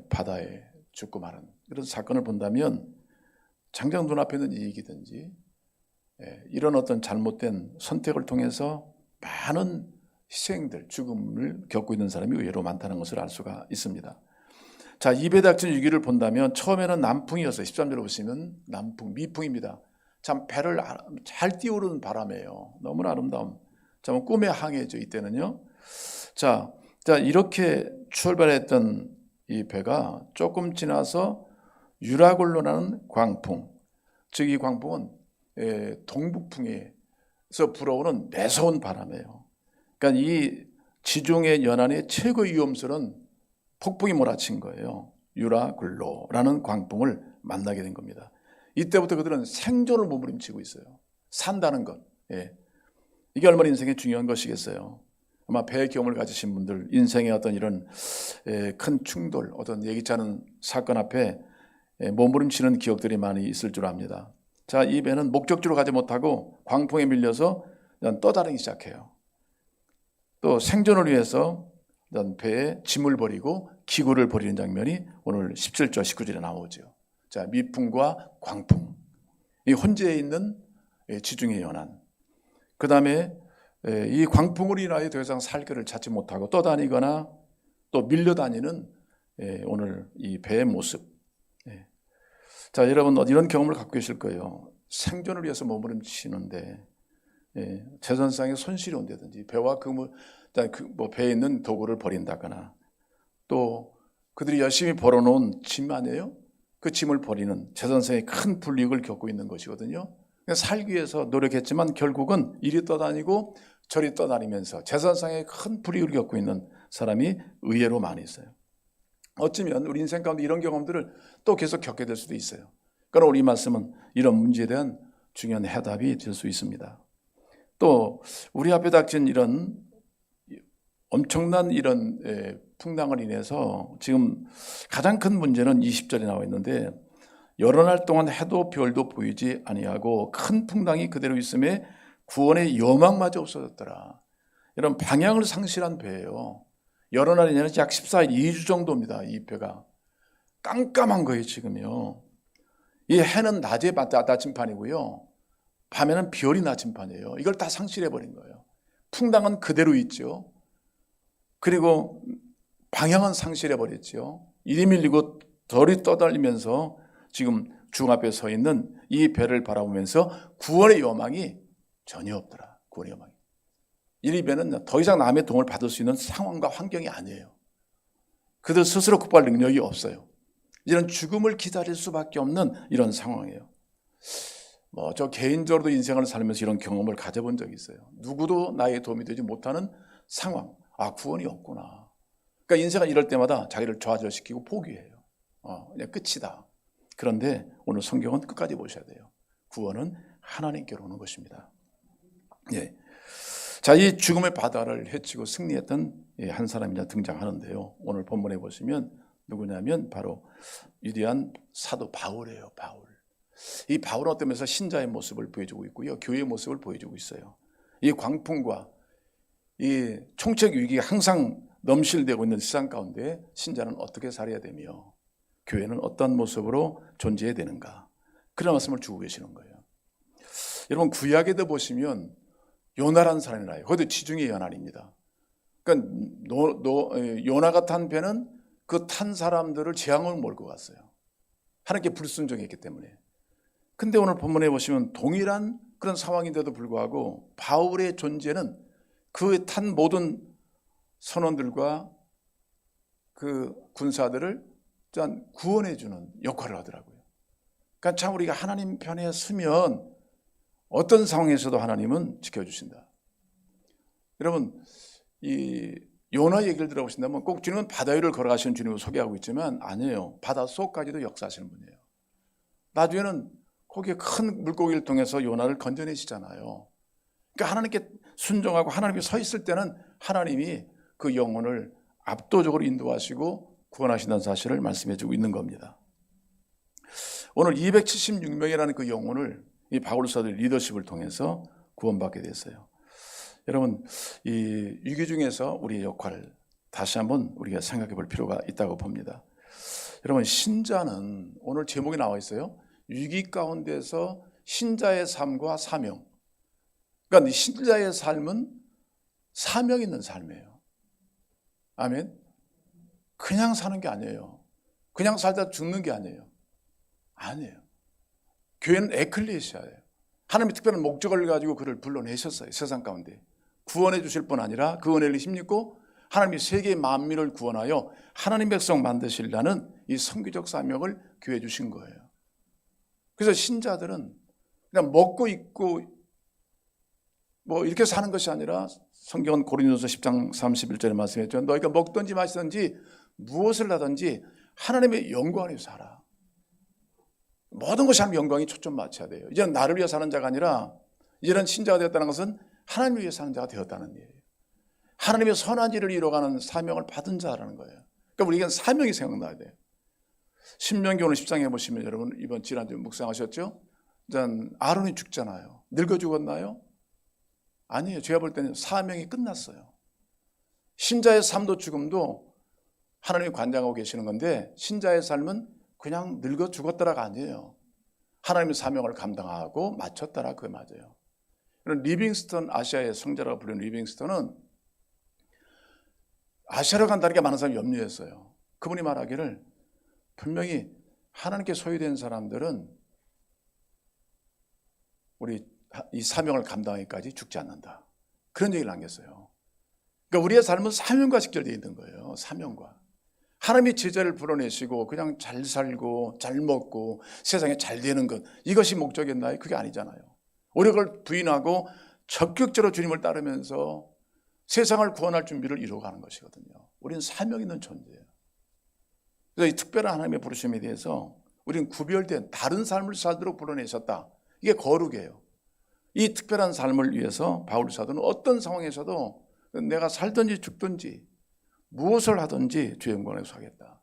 바다에 죽고 마는 이런 사건을 본다면 당장 눈앞에 있는 이익이든지 이런 어떤 잘못된 선택을 통해서 많은 희생들, 죽음을 겪고 있는 사람이 의외로 많다는 것을 알 수가 있습니다. 자, 이 배에 닥친 위기를 본다면 처음에는 남풍이었어요. 13절을 보시면 남풍, 미풍입니다. 참 배를 잘 띄우는 바람이에요. 너무나 아름다운 참 꿈의 항해죠. 이때는요. 자, 자, 이렇게 출발했던 이 배가 조금 지나서 유라굴로라는 광풍, 즉 이 광풍은 동북풍에서 불어오는 매서운 바람이에요. 그러니까 이 지중해 연안의 최고의 위험수는 폭풍이 몰아친 거예요. 유라굴로라는 광풍을 만나게 된 겁니다. 이때부터 그들은 생존을 몸부림치고 있어요. 산다는 것. 이게 얼마나 인생에 중요한 것이겠어요. 아마 배의 경험을 가지신 분들, 인생의 어떤 이런 큰 충돌, 어떤 예기치 않은 사건 앞에 몸부림치는 기억들이 많이 있을 줄 압니다. 자, 이 배는 목적지로 가지 못하고 광풍에 밀려서 떠다니기 시작해요. 또 생존을 위해서 배에 짐을 버리고 기구를 버리는 장면이 오늘 17절, 19절에 나오죠. 자, 미풍과 광풍, 이 혼재해 있는 지중해 연안. 그 다음에 이 광풍으로 인하여 더 이상 살 길을 찾지 못하고 떠다니거나 또 밀려다니는 오늘 이 배의 모습. 자, 여러분 이런 경험을 갖고 계실 거예요. 생존을 위해서 몸부림치는데 재산상의 손실이 온다든지 배와 배에 있는 도구를 버린다거나 또 그들이 열심히 벌어놓은 짐 아니에요? 그 짐을 버리는 재산상의 큰 불이익을 겪고 있는 것이거든요. 살기 위해서 노력했지만 결국은 이리 떠다니고 저리 떠다니면서 재산상의 큰 불이익을 겪고 있는 사람이 의외로 많이 있어요. 어쩌면 우리 인생 가운데 이런 경험들을 또 계속 겪게 될 수도 있어요. 그러나 우리 말씀은 이런 문제에 대한 중요한 해답이 될 수 있습니다. 또 우리 앞에 닥친 이런 엄청난 이런 풍랑을 인해서 지금 가장 큰 문제는 20절에 나와 있는데 여러 날 동안 해도 별도 보이지 아니하고 큰 풍랑이 그대로 있음에 구원의 여망마저 없어졌더라. 이런 방향을 상실한 배예요. 여러 날이 아니라 약 14일, 2주 정도입니다. 이 배가 깜깜한 거예요. 지금요. 이 해는 낮에 나침판이고요, 밤에는 별이 나침판이에요. 이걸 다 상실해버린 거예요. 풍랑은 그대로 있죠. 그리고 방향은 상실해버렸죠. 이리 밀리고 덜이 떠달리면서 지금 중앞에 서 있는 이 배를 바라보면서 구원의 여망이 전혀 없더라. 구원의 여망이. 이 배는 더 이상 남의 도움을 받을 수 있는 상황과 환경이 아니에요. 그들 스스로 극복할 능력이 없어요. 이런 죽음을 기다릴 수밖에 없는 이런 상황이에요. 저 개인적으로도 인생을 살면서 이런 경험을 가져본 적이 있어요. 누구도 나의 도움이 되지 못하는 상황. 구원이 없구나. 그러니까 인생은 이럴 때마다 자기를 좌절시키고 포기해요. 그냥 끝이다. 그런데 오늘 성경은 끝까지 보셔야 돼요. 구원은 하나님께로 오는 것입니다. 자, 이 죽음의 바다를 헤치고 승리했던 한 사람이 등장하는데요. 오늘 본문에 보시면 누구냐면 바로 위대한 사도 바울이에요. 바울. 이 바울은 어떤 면에서 신자의 모습을 보여주고 있고요, 교회의 모습을 보여주고 있어요. 이 광풍과 이 총책 위기가 항상 넘실대고 있는 세상 가운데 신자는 어떻게 살아야 되며 교회는 어떤 모습으로 존재해야 되는가, 그런 말씀을 주고 계시는 거예요. 여러분 구약에도 보시면 요나라는 사람이 나요. 거기도 지중해 연안입니다. 그러니까 요나가 탄 배는 그 탄 사람들을 재앙을 몰고 갔어요. 하나님께 불순종했기 때문에. 근데 오늘 본문에 보시면 동일한 그런 상황인데도 불구하고 바울의 존재는 그 탄 모든 선원들과 그 군사들을 구원해 주는 역할을 하더라고요. 그러니까 참 우리가 하나님 편에 서면 어떤 상황에서도 하나님은 지켜주신다. 여러분 이 요나 얘기를 들어보신다면 꼭 주님은 바다 위를 걸어가시는 주님을 소개하고 있지만 아니에요. 바다 속까지도 역사하시는 분이에요. 나중에는 거기에 큰 물고기를 통해서 요나를 건져내시잖아요. 그러니까 하나님께 순종하고 하나님께 서 있을 때는 하나님이 그 영혼을 압도적으로 인도하시고 구원하신다는 사실을 말씀해 주고 있는 겁니다. 오늘 276명이라는 그 영혼을 이 바울 사도의 리더십을 통해서 구원받게 됐어요. 여러분 이 위기 중에서 우리의 역할을 다시 한번 우리가 생각해 볼 필요가 있다고 봅니다. 여러분 신자는 오늘 제목에 나와 있어요. 위기 가운데서 신자의 삶과 사명. 그러니까 신자의 삶은 사명 있는 삶이에요. 아멘. 그냥 사는 게 아니에요. 그냥 살다 죽는 게 아니에요. 아니에요. 교회는 에클레시아예요. 하나님의 특별한 목적을 가지고 그를 불러내셨어요. 세상 가운데 구원해 주실 뿐 아니라 그 은혜를 힘입고 하나님이 세계 만민을 구원하여 하나님 백성 만드시려는 이 선교적 사명을 교회에 주신 거예요. 그래서 신자들은 그냥 먹고 입고 뭐 이렇게 사는 것이 아니라 성경은 고린도서 10장 31절에 말씀했죠. 너희가 먹든지 마시든지 무엇을 하든지 하나님의 영광을 위해 살아. 모든 것이 하나님의 영광에 초점 맞춰야 돼요. 이제는 나를 위해 사는 자가 아니라 이제는 신자가 되었다는 것은 하나님을 위해 사는 자가 되었다는 얘기예요. 하나님의 선한 일을 이뤄가는 사명을 받은 자라는 거예요. 그러니까 우리에겐 사명이 생각나야 돼요. 신명기 오늘 10장에 보시면 여러분 이번 지난주에 묵상하셨죠? 일단 아론이 죽잖아요. 늙어 죽었나요? 아니에요. 제가 볼 때는 사명이 끝났어요. 신자의 삶도 죽음도 하나님이 관장하고 계시는 건데 신자의 삶은 그냥 늙어 죽었다라가 아니에요. 하나님의 사명을 감당하고 마쳤다라 그게 맞아요. 리빙스턴, 아시아의 성자라고 불리는 리빙스턴은 아시아로 간다는 게 많은 사람이 염려했어요. 그분이 말하기를 분명히 하나님께 소유된 사람들은 우리 이 사명을 감당하기까지 죽지 않는다. 그런 얘기를 남겼어요. 그러니까 우리의 삶은 사명과 직결되어 있는 거예요. 사명과. 하나님이 제자를 불러내시고 그냥 잘 살고 잘 먹고 세상에 잘 되는 것, 이것이 목적이었나요? 그게 아니잖아요. 우리가 그걸 부인하고 적극적으로 주님을 따르면서 세상을 구원할 준비를 이루어가는 것이거든요. 우리는 사명 있는 존재예요. 그래서 이 특별한 하나님의 부르심에 대해서 우리는 구별된 다른 삶을 살도록 불러내셨다. 이게 거룩이에요. 이 특별한 삶을 위해서 바울 사도는 어떤 상황에서도 내가 살든지 죽든지 무엇을 하든지 주의 영광을 위해서 하겠다.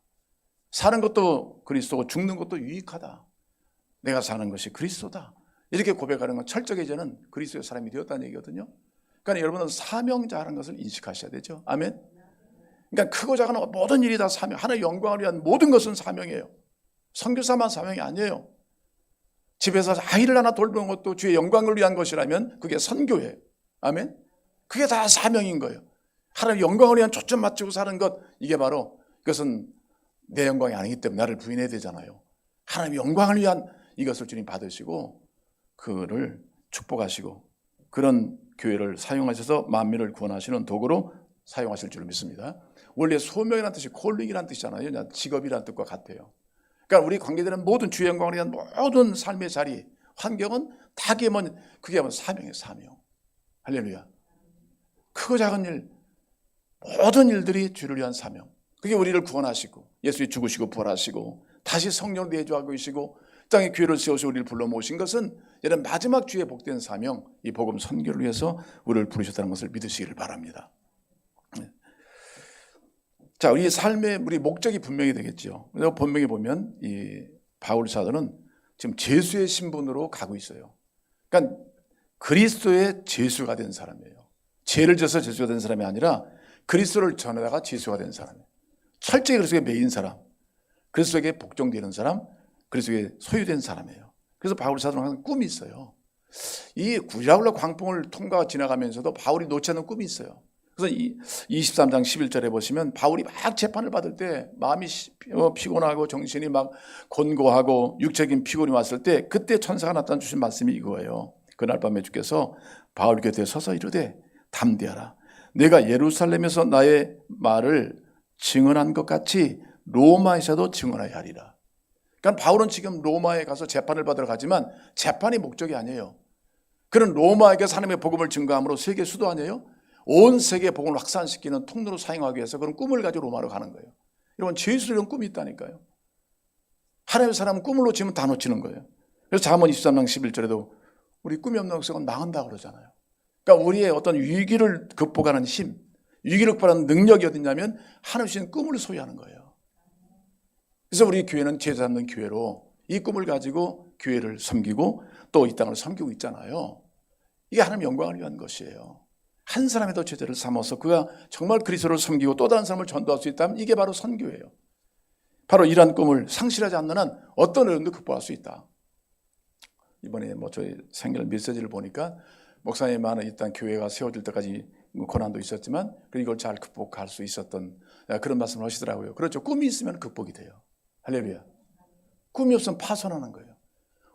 사는 것도 그리스도고 죽는 것도 유익하다. 내가 사는 것이 그리스도다. 이렇게 고백하는 건 철저히 이제는 그리스도의 사람이 되었다는 얘기거든요. 그러니까 여러분은 사명자라는 것을 인식하셔야 되죠. 아멘. 그러니까 크고 작은 모든 일이 다 사명, 하나님의 영광을 위한 모든 것은 사명이에요. 선교사만 사명이 아니에요. 집에서 아이를 하나 돌보는 것도 주의 영광을 위한 것이라면 그게 선교예요. 아멘. 그게 다 사명인 거예요. 하나님의 영광을 위한 초점 맞추고 사는 것, 이게 바로 그것은 내 영광이 아니기 때문에 나를 부인해야 되잖아요. 하나님의 영광을 위한 이것을 주님 받으시고 그를 축복하시고 그런 교회를 사용하셔서 만민을 구원하시는 도구로 사용하실 줄 믿습니다. 원래 소명이라는 뜻이 콜링이라는 뜻이잖아요. 직업이라는 뜻과 같아요. 그러니까 우리 관계되는 모든 주의 영광을 위한 모든 삶의 자리, 환경은 다 그게 사명이에요. 사명. 할렐루야. 크고 작은 일, 모든 일들이 주를 위한 사명. 그게 우리를 구원하시고 예수님 죽으시고 부활하시고 다시 성령을 내주하고 계시고 땅에 교회를 세워서 우리를 불러 모신 것은 이런 마지막 주의 복된 사명, 이 복음 선교를 위해서 우리를 부르셨다는 것을 믿으시기를 바랍니다. 자, 우리 삶의 우리 목적이 분명히 되겠죠. 그래서 본명에 보면 이 바울 사도는 지금 제수의 신분으로 가고 있어요. 그러니까 그리스도의 제수가 된 사람이에요. 죄를 져서 제수가 된 사람이 아니라 그리스도를 전하다가 제수가 된 사람이에요. 철저히 그리스도에 매인 사람, 그리스도에게 복종되는 사람, 그리스도에 소유된 사람이에요. 그래서 바울 사도는 항상 꿈이 있어요. 이 구야울라 광풍을 통과 지나가면서도 바울이 놓지 않는 꿈이 있어요. 그래서 23장 11절에 보시면 바울이 막 재판을 받을 때 마음이 피곤하고 정신이 막 곤고하고 육적인 피곤이 왔을 때 그때 천사가 나타나 주신 말씀이 이거예요. 그날 밤에 주께서 바울 곁에 서서 이르되 담대하라. 내가 예루살렘에서 나의 말을 증언한 것 같이 로마에서도 증언하여 하리라. 그러니까 바울은 지금 로마에 가서 재판을 받으러 가지만 재판이 목적이 아니에요. 그는 로마에게 하나님의 복음을 증거함으로 세계 수도 아니에요. 온 세계 복음을 확산시키는 통로로 사용하기 위해서 그런 꿈을 가지고 로마로 가는 거예요. 여러분 죄수도 이런 꿈이 있다니까요. 하나님의 사람은 꿈을 놓치면 다 놓치는 거예요. 그래서 잠언 23장 11절에도 우리 꿈이 없는 백성은 망한다고 그러잖아요. 그러니까 우리의 어떤 위기를 극복하는 힘, 위기를 극복하는 능력이 어디냐면 하나님 주신 꿈을 소유하는 거예요. 그래서 우리 교회는 제자 잡는 교회로 이 꿈을 가지고 교회를 섬기고 또 이 땅을 섬기고 있잖아요. 이게 하나님 영광을 위한 것이에요. 한 사람의 더 제자를 삼아서 그가 정말 그리스도를 섬기고 또 다른 사람을 전도할 수 있다면 이게 바로 선교예요. 바로 이러한 꿈을 상실하지 않는 한 어떤 어려움도 극복할 수 있다. 이번에 저희 생일 메시지를 보니까 목사님만은 일단 교회가 세워질 때까지 고난도 있었지만 이걸 잘 극복할 수 있었던 그런 말씀을 하시더라고요. 그렇죠. 꿈이 있으면 극복이 돼요. 할렐루야. 꿈이 없으면 파손하는 거예요.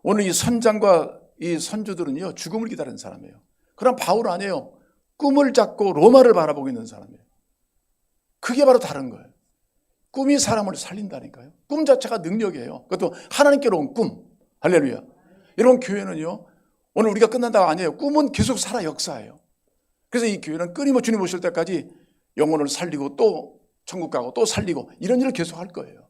오늘 이 선장과 이 선주들은요 죽음을 기다리는 사람이에요. 그럼 바울 아니에요. 꿈을 잡고 로마를 바라보고 있는 사람이에요. 그게 바로 다른 거예요. 꿈이 사람을 살린다니까요. 꿈 자체가 능력이에요. 그것도 하나님께로 온 꿈. 할렐루야. 여러분, 교회는요, 오늘 우리가 끝난다가 아니에요. 꿈은 계속 살아 역사예요. 그래서 이 교회는 끊임없이 주님 오실 때까지 영혼을 살리고 또 천국 가고 또 살리고 이런 일을 계속 할 거예요.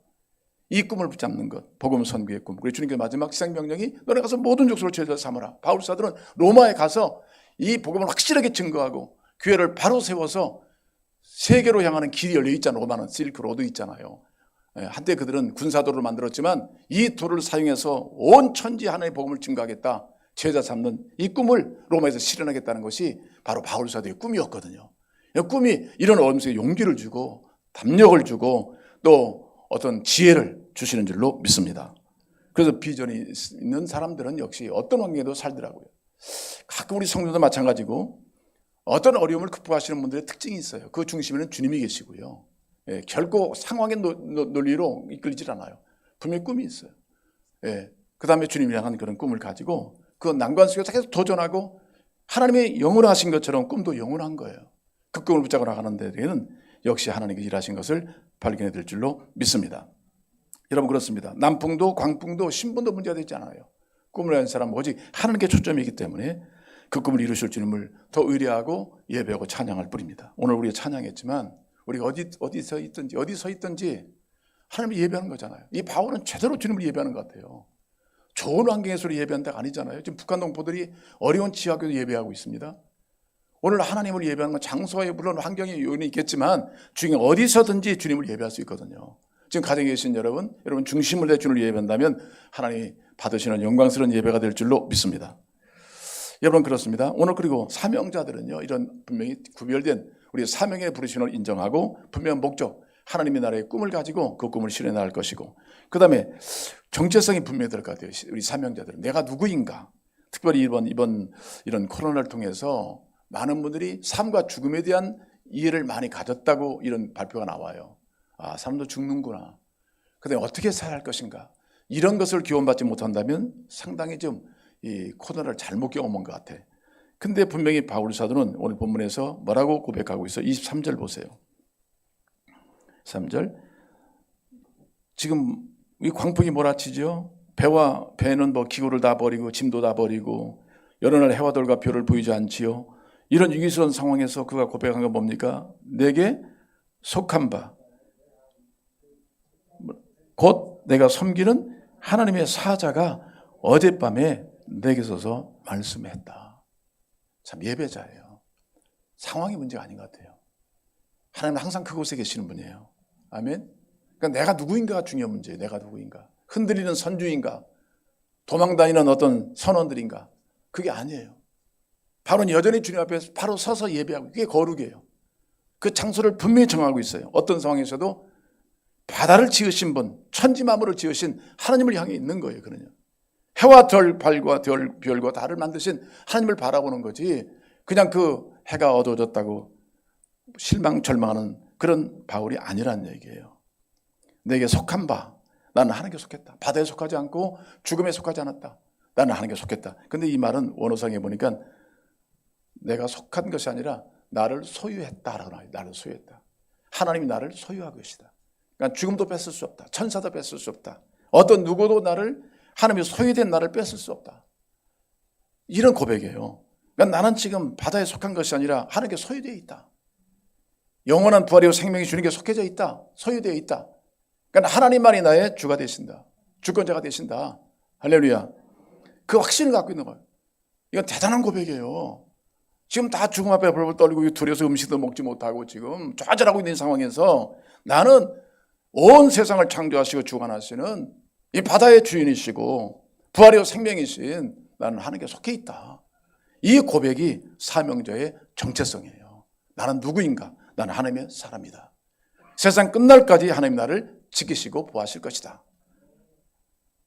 이 꿈을 붙잡는 것, 복음 선교의 꿈. 그리고 주님께서 마지막 시상명령이 너네 가서 모든 족속을 제자 삼으라. 바울 사도는 로마에 가서 이 복음을 확실하게 증거하고 교회를 바로 세워서 세계로 향하는 길이 열려 있잖아요. 로마는 실크로드 있잖아요. 한때 그들은 군사도를 만들었지만 이 도를 사용해서 온 천지 하나의 복음을 증거하겠다, 제자 삼는 이 꿈을 로마에서 실현하겠다는 것이 바로 바울 사도의 꿈이었거든요. 꿈이 이런 어둠 속에 용기를 주고 담력을 주고 또 어떤 지혜를 주시는 줄로 믿습니다. 그래서 비전이 있는 사람들은 역시 어떤 환경에도 살더라고요. 가끔 우리 성도도 마찬가지고 어떤 어려움을 극복하시는 분들의 특징이 있어요. 그 중심에는 주님이 계시고요. 결코 상황의 논리로 이끌리질 않아요. 분명히 꿈이 있어요. 그 다음에 주님이랑 하는 그런 꿈을 가지고 그 난관 속에서 계속 도전하고 하나님의 영원하신 것처럼 꿈도 영원한 거예요. 그 꿈을 붙잡고 나가는 데에는 역시 하나님께서 일하신 것을 발견해 될 줄로 믿습니다. 여러분, 그렇습니다. 남풍도 광풍도 신분도 문제가 되지 않아요. 꿈을 가진 사람은 오직 하나님께 초점이기 때문에 그 꿈을 이루실 주님을 더 의뢰하고 예배하고 찬양할 뿐입니다. 오늘 우리가 찬양했지만 우리가 어디서 있든지 하나님을 예배하는 거잖아요. 이 바울은 제대로 주님을 예배하는 것 같아요. 좋은 환경에서 예배하는 데가 아니잖아요. 지금 북한 동포들이 어려운 지하교도 예배하고 있습니다. 오늘 하나님을 예배하는 건 장소에 물론 환경의 요인이 있겠지만 중에 어디서든지 주님을 예배할 수 있거든요. 지금 가정에 계신 여러분 중심을 내 주님을 예배한다면 하나님이 받으시는 영광스러운 예배가 될 줄로 믿습니다. 여러분, 그렇습니다. 오늘 그리고 사명자들은요, 이런 분명히 구별된 우리 사명의 부르심을 인정하고 분명한 목적, 하나님의 나라의 꿈을 가지고 그 꿈을 실현해 나갈 것이고, 그 다음에 정체성이 분명히 될 것 같아요. 우리 사명자들은 내가 누구인가. 특별히 이번 이런 코로나를 통해서 많은 분들이 삶과 죽음에 대한 이해를 많이 가졌다고 이런 발표가 나와요. 아, 사람도 죽는구나. 그다음에 어떻게 살아야 할 것인가. 이런 것을 교훈받지 못한다면 상당히 좀 이 코로나를 잘못 경험한 것 같아. 근데 분명히 바울 사도는 오늘 본문에서 뭐라고 고백하고 있어요? 23절 보세요. 3절. 지금 이 광풍이 몰아치죠. 배는 뭐 기구를 다 버리고 짐도 다 버리고 여러 날 해와 달과 별을 보이지 않지요. 이런 위기스러운 상황에서 그가 고백한 건 뭡니까? 내게 속한 바 곧 내가 섬기는 하나님의 사자가 어젯밤에 내게 서서 말씀했다. 참 예배자예요. 상황이 문제가 아닌 것 같아요. 하나님은 항상 그곳에 계시는 분이에요. 아멘. 그러니까 내가 누구인가가 중요한 문제예요. 내가 누구인가. 흔들리는 선주인가, 도망다니는 어떤 선원들인가. 그게 아니에요. 바로는 여전히 주님 앞에 바로 서서 예배하고, 그게 거룩이에요. 그 장소를 분명히 정하고 있어요. 어떤 상황에서도 바다를 지으신 분, 천지 만물을 지으신 하나님을 향해 있는 거예요. 그러냐. 해와 달과 별과 달을 만드신 하나님을 바라보는 거지, 그냥 그 해가 어두워졌다고 실망 절망하는 그런 바울이 아니란 얘기예요. 내게 속한 바, 나는 하나님께 속했다. 바다에 속하지 않고 죽음에 속하지 않았다. 나는 하나님께 속했다. 근데 이 말은 원어상에 보니까 내가 속한 것이 아니라 나를 소유했다라고 나와요. 나를 소유했다. 하나님이 나를 소유하고 계시다. 그러니까 죽음도 뺏을 수 없다. 천사도 뺏을 수 없다. 어떤 누구도 하나님이 소유된 나를 뺏을 수 없다. 이런 고백이에요. 그러니까 나는 지금 바다에 속한 것이 아니라 하나님께 소유되어 있다. 영원한 부활이고 생명이 주님께 속해져 있다. 소유되어 있다. 그러니까 하나님만이 나의 주가 되신다. 주권자가 되신다. 할렐루야. 그 확신을 갖고 있는 거예요. 이건 대단한 고백이에요. 지금 다 죽음 앞에 벌벌 떨리고 두려워서 음식도 먹지 못하고 지금 좌절하고 있는 상황에서 나는 온 세상을 창조하시고 주관하시는 이 바다의 주인이시고 부활이요 생명이신 나는 하나님께 속해 있다. 이 고백이 사명자의 정체성이에요. 나는 누구인가? 나는 하나님의 사람이다. 세상 끝날까지 하나님 나를 지키시고 보호하실 것이다.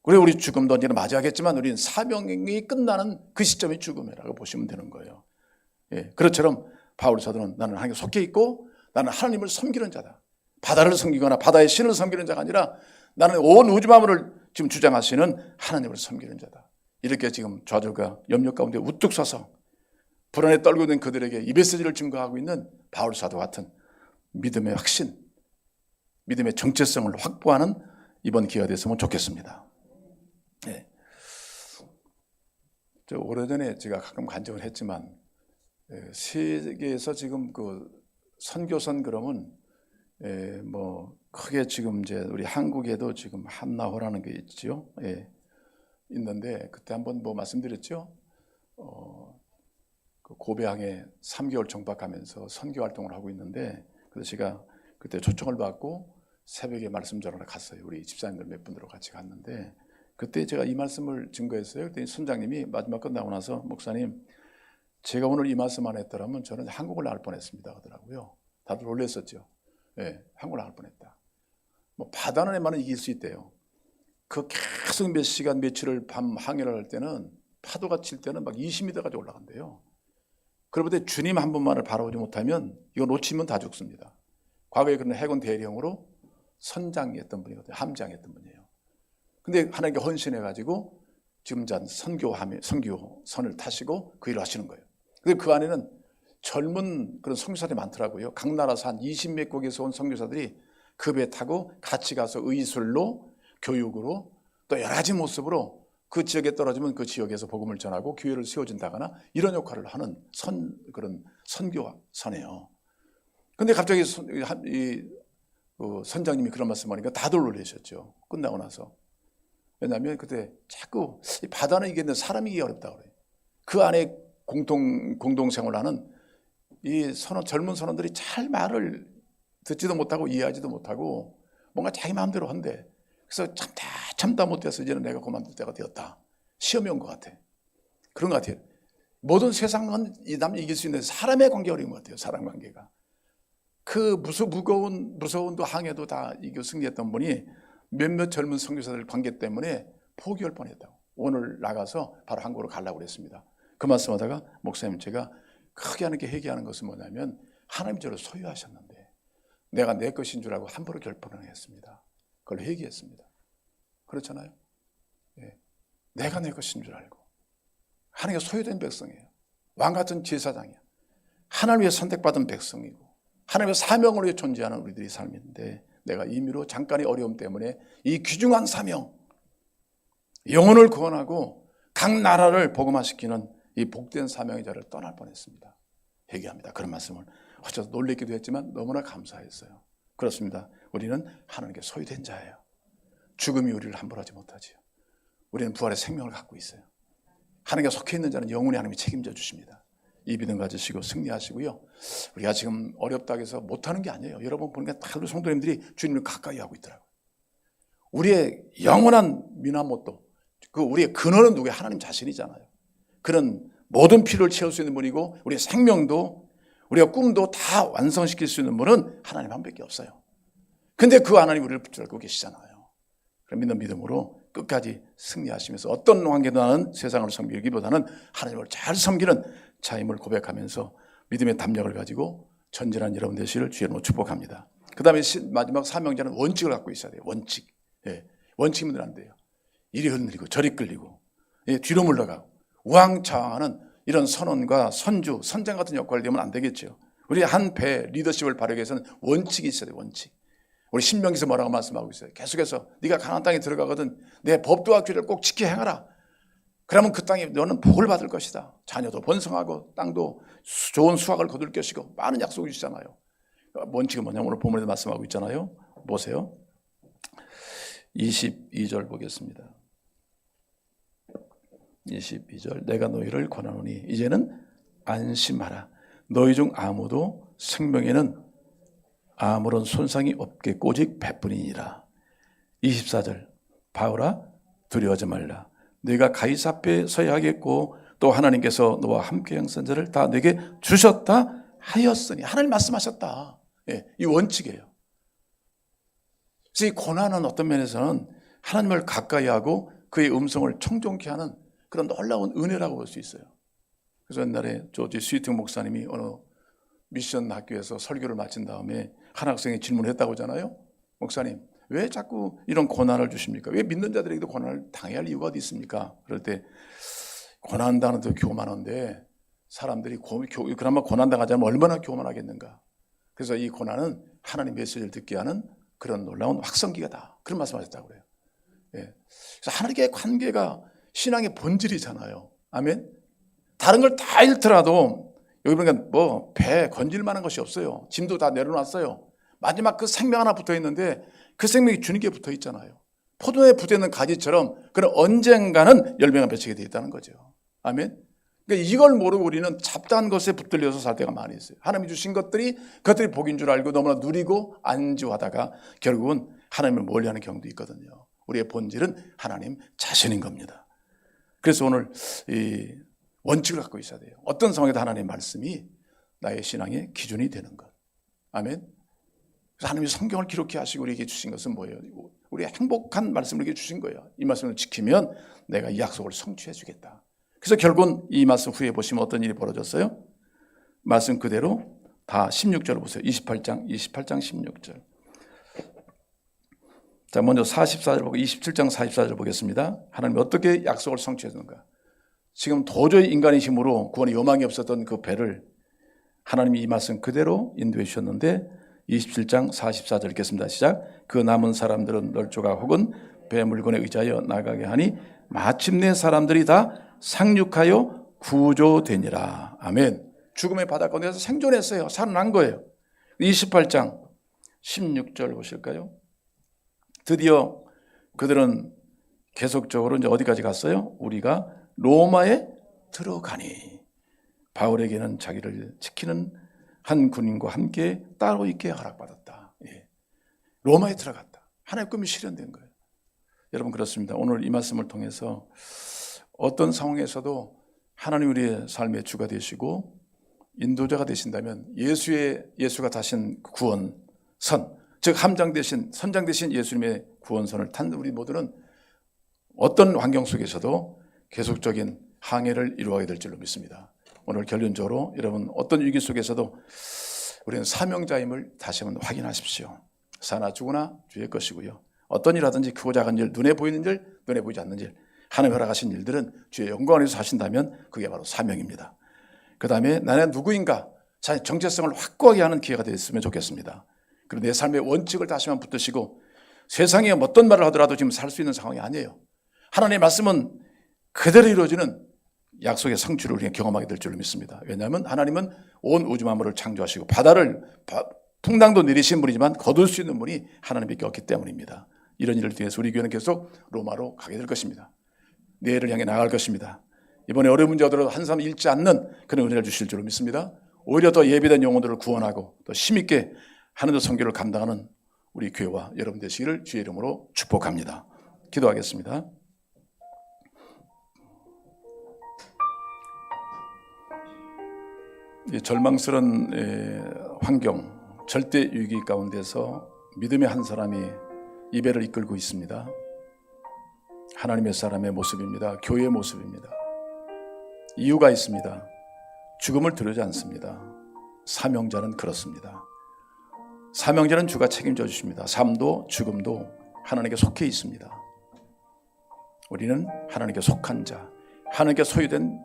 그리고 우리 죽음도 언제나 맞이하겠지만 우리는 사명이 끝나는 그 시점이 죽음이라고 보시면 되는 거예요. 그것처럼 바울 사도는 나는 하나님께 속해 있고 나는 하나님을 섬기는 자다. 바다를 섬기거나 바다의 신을 섬기는 자가 아니라 나는 온 우주 만물을 지금 주장하시는 하나님을 섬기는 자다. 이렇게 지금 좌절과 염려 가운데 우뚝 서서 불안에 떨고 있는 그들에게 이베스지를 증거하고 있는 바울 사도 같은 믿음의 확신, 믿음의 정체성을 확보하는 이번 기회가 됐으면 좋겠습니다. 네. 오래전에 제가 가끔 간증을 했지만 세계에서 지금 그 선교선 그러면 뭐 크게 지금 이제 우리 한국에도 지금 한나호라는 게 있죠. 있는데 그때 한번 뭐 말씀드렸죠. 그 고베항에 3개월 정박하면서 선교 활동을 하고 있는데 그래서 제가 그때 초청을 받고 새벽에 말씀 전하러 갔어요. 우리 집사님들 몇 분들하고 같이 갔는데 그때 제가 이 말씀을 증거했어요. 그때 선장님이 마지막 끝나고 나서 목사님 제가 오늘 이 말씀 안 했더라면 저는 한국을 나갈 뻔했습니다 하더라고요. 다들 놀랐었죠. 한국을 나갈 뻔했다. 뭐 바다는 애만은 이길 수 있대요. 그 계속 몇 시간 며칠을 밤 항해를 할 때는 파도가 칠 때는 막 20m까지 올라간대요. 그런데 주님 한 분만을 바라보지 못하면 이거 놓치면 다 죽습니다. 과거에 그런 해군 대령으로 선장이었던 분이거든요. 함장이었던 분이에요. 근데 하나님께 헌신해가지고 지금 선교선을 타시고 그 일을 하시는 거예요. 근데 그 안에는 젊은 그런 선교사들이 많더라고요. 각 나라에서 한 20몇 국에서 온 선교사들이 그 배 타고 같이 가서 의술로 교육으로 또 여러 가지 모습으로 그 지역에 떨어지면 그 지역에서 복음을 전하고 교회를 세워준다거나 이런 역할을 하는 그런 선교선이에요. 근데 갑자기 선장님이 그런 말씀을 하니까 다들 놀라셨죠. 끝나고 나서. 왜냐하면 그때 자꾸 바다는 이기는데 사람이 이기기 어렵다고 그래요. 그 안에 공동생활하는 이 젊은 선원들이 잘 말을 듣지도 못하고 이해하지도 못하고 뭔가 자기 마음대로 한대. 그래서 참다 못해서 이제는 내가 그만둘 때가 되었다. 시험이 온 것 같아. 그런 것 같아요. 모든 세상은 이 남을 이길 수 있는 사람의 관계가 어려운 것 같아요. 사람 관계가. 그 무서운 항해도 다 이겨 승리했던 분이 몇몇 젊은 선교사들 관계 때문에 포기할 뻔했다고. 오늘 나가서 바로 한국으로 가려고 그랬습니다. 그 말씀하다가 목사님 제가 크게 하는 게 회개하는 것은 뭐냐면 하나님이 저를 소유하셨는데 내가 내 것인 줄 알고 함부로 결판을 했습니다. 그걸 회개했습니다. 그렇잖아요. 내가 내 것인 줄 알고 하나님께 소유된 백성이에요. 왕같은 제사장이야. 하나님 위해 선택받은 백성이고 하나님의 사명을 위해 존재하는 우리들이 삶인데 내가 임의로 잠깐의 어려움 때문에 이 귀중한 사명, 영혼을 구원하고 각 나라를 복음화시키는 이 복된 사명의 자를 떠날 뻔했습니다. 회개합니다. 그런 말씀을 어쩌서 놀랬기도 했지만 너무나 감사했어요. 그렇습니다. 우리는 하나님께 소유된 자예요. 죽음이 우리를 함부로 하지 못하지요. 우리는 부활의 생명을 갖고 있어요. 하나님께 속해 있는 자는 영원히 하나님이 책임져 주십니다. 이 믿음 가지시고 승리하시고요. 우리가 지금 어렵다고 해서 못하는 게 아니에요. 여러분 보니까 다들 성도님들이 주님을 가까이 하고 있더라고요. 우리의 영원한 미나모토, 우리의 근원은 누구예요? 하나님 자신이잖아요. 그런 모든 필요를 채울 수 있는 분이고 우리의 생명도 우리가 꿈도 다 완성시킬 수 있는 분은 하나님 한 밖에 없어요. 근데 그 하나님 우리를 붙들고 계시잖아요. 그럼 믿는 믿음으로 끝까지 승리하시면서 어떤 관계도 나는 세상을 섬기기보다는 하나님을 잘 섬기는 자임을 고백하면서 믿음의 담력을 가지고 전진한 여러분 되시기를 주의 이름으로 축복합니다. 그 다음에 마지막 사명자는 원칙을 갖고 있어야 돼요. 원칙. 원칙이면 안 돼요. 이리 흔들리고 저리 끌리고 뒤로 물러가고 우왕좌왕하는 이런 선원과 선주, 선장 같은 역할을 되면 안 되겠죠. 우리 한 배 리더십을 바르기 위해서는 원칙이 있어야 돼요. 원칙. 우리 신명기에서 뭐라고 말씀하고 있어요. 계속해서 네가 가나안 땅에 들어가거든 내 법도와 규례를 꼭 지켜 행하라. 그러면 그 땅에 너는 복을 받을 것이다. 자녀도 번성하고 땅도 좋은 수확을 거둘 것이고 많은 약속을 주잖아요. 원칙은 뭐냐면 오늘 본문에도 말씀하고 있잖아요. 보세요. 22절 보겠습니다. 22절 내가 너희를 권하노니 이제는 안심하라. 너희 중 아무도 생명에는 아무런 손상이 없겠고 오직 배뿐이니라. 24절 바울아 두려워하지 말라. 네가 가이사 앞에 서야 하겠고 또 하나님께서 너와 함께 행선자를 다 내게 주셨다 하였으니 하나님 말씀하셨다. 이 원칙이에요. 그래서 이 고난은 어떤 면에서는 하나님을 가까이 하고 그의 음성을 청종케 하는 그런 놀라운 은혜라고 볼 수 있어요. 그래서 옛날에 조지 스위팅 목사님이 어느 미션 학교에서 설교를 마친 다음에 한 학생이 질문을 했다고 하잖아요. 목사님 왜 자꾸 이런 고난을 주십니까? 왜 믿는 자들에게도 고난을 당해야 할 이유가 어디 있습니까? 그럴 때 고난당하는 데 교만한데 사람들이 그나마 고난당하지 않으면 얼마나 교만하겠는가. 그래서 이 고난은 하나님 메시지를 듣게 하는 그런 놀라운 확성기가다. 그런 말씀하셨다고 그래요. 예. 그래서 하나님과의 관계가 신앙의 본질이잖아요. 아멘. 다른 걸 다 잃더라도 여기 보니까 뭐 배 건질 만한 것이 없어요. 짐도 다 내려놨어요. 마지막 그 생명 하나 붙어 있는데 그 생명이 주님께 붙어 있잖아요. 포도에 붙어 있는 가지처럼 그런 언젠가는 열매가 맺히게 되어 있다는 거죠. 아멘. 그러니까 이걸 모르고 우리는 잡다한 것에 붙들려서 살 때가 많이 있어요. 하나님이 주신 것들이 그것들이 복인 줄 알고 너무나 누리고 안주하다가 결국은 하나님을 멀리하는 경우도 있거든요. 우리의 본질은 하나님 자신인 겁니다. 그래서 오늘 이 원칙을 갖고 있어야 돼요. 어떤 상황에도 하나님의 말씀이 나의 신앙의 기준이 되는 것. 아멘. 그래서 하나님이 성경을 기록해 하시고 우리에게 주신 것은 뭐예요? 우리의 행복한 말씀을 우리에게 주신 거예요. 이 말씀을 지키면 내가 이 약속을 성취해 주겠다. 그래서 결국은 이 말씀 후에 보시면 어떤 일이 벌어졌어요? 말씀 그대로 다 16절을 보세요. 28장 16절. 자, 먼저 44절 보고 27장 44절 보겠습니다. 하나님이 어떻게 약속을 성취해 주는가? 지금 도저히 인간의 힘으로 구원의 여망이 없었던 그 배를 하나님이 이 말씀 그대로 인도해 주셨는데 27장 44절 읽겠습니다. 시작. 그 남은 사람들은 널조가 혹은 배 물건에 의지하여 나가게 하니 마침내 사람들이 다 상륙하여 구조되니라. 아멘. 죽음의 바닷가운데서 생존했어요. 살아난 거예요. 28장 16절 보실까요? 드디어 그들은 계속적으로 이제 어디까지 갔어요? 우리가 로마에 들어가니 바울에게는 자기를 지키는 한 군인과 함께 따로 있게 허락받았다. 예. 로마에 들어갔다. 하나님의 꿈이 실현된 거예요. 여러분 그렇습니다. 오늘 이 말씀을 통해서 어떤 상황에서도 하나님 우리의 삶의 주가 되시고 인도자가 되신다면 예수가 다신 구원선, 즉 선장 되신 예수님의 구원선을 탄 우리 모두는 어떤 환경 속에서도 계속적인 항해를 이루어야 될 줄로 믿습니다. 오늘 결론적으로 여러분 어떤 위기 속에서도 우리는 사명자임을 다시 한번 확인하십시오. 사나 죽으나 주의 것이고요. 어떤 일 하든지 크고 작은 일, 눈에 보이는 일, 눈에 보이지 않는 일, 하나님 허락하신 일들은 주의 영광 안에서 하신다면 그게 바로 사명입니다. 그 다음에 나는 누구인가 자신의 정체성을 확고하게 하는 기회가 되었으면 좋겠습니다. 그리고 내 삶의 원칙을 다시 한번 붙드시고 세상에 어떤 말을 하더라도 지금 살 수 있는 상황이 아니에요. 하나님의 말씀은 그대로 이루어지는 약속의 성취를 우리가 경험하게 될 줄로 믿습니다. 왜냐하면 하나님은 온 우주 만물을 창조하시고 바다를 풍랑도 내리신 분이지만 거둘 수 있는 분이 하나님밖에 없기 때문입니다. 이런 일을 통해서 우리 교회는 계속 로마로 가게 될 것입니다. 내일을 향해 나아갈 것입니다. 이번에 어려운 문제 오더라도 한 사람 잃지 않는 그런 은혜를 주실 줄로 믿습니다. 오히려 더 예비된 영혼들을 구원하고 더 힘있게 하나님의 선교를 감당하는 우리 교회와 여러분 되시기를 주의 이름으로 축복합니다. 기도하겠습니다. 이 절망스러운 환경, 절대 위기 가운데서 믿음의 한 사람이 이 배를 이끌고 있습니다. 하나님의 사람의 모습입니다. 교회의 모습입니다. 이유가 있습니다. 죽음을 두려워하지 않습니다. 사명자는 그렇습니다. 사명자는 주가 책임져 주십니다. 삶도 죽음도 하나님께 속해 있습니다. 우리는 하나님께 속한 자, 하나님께 소유된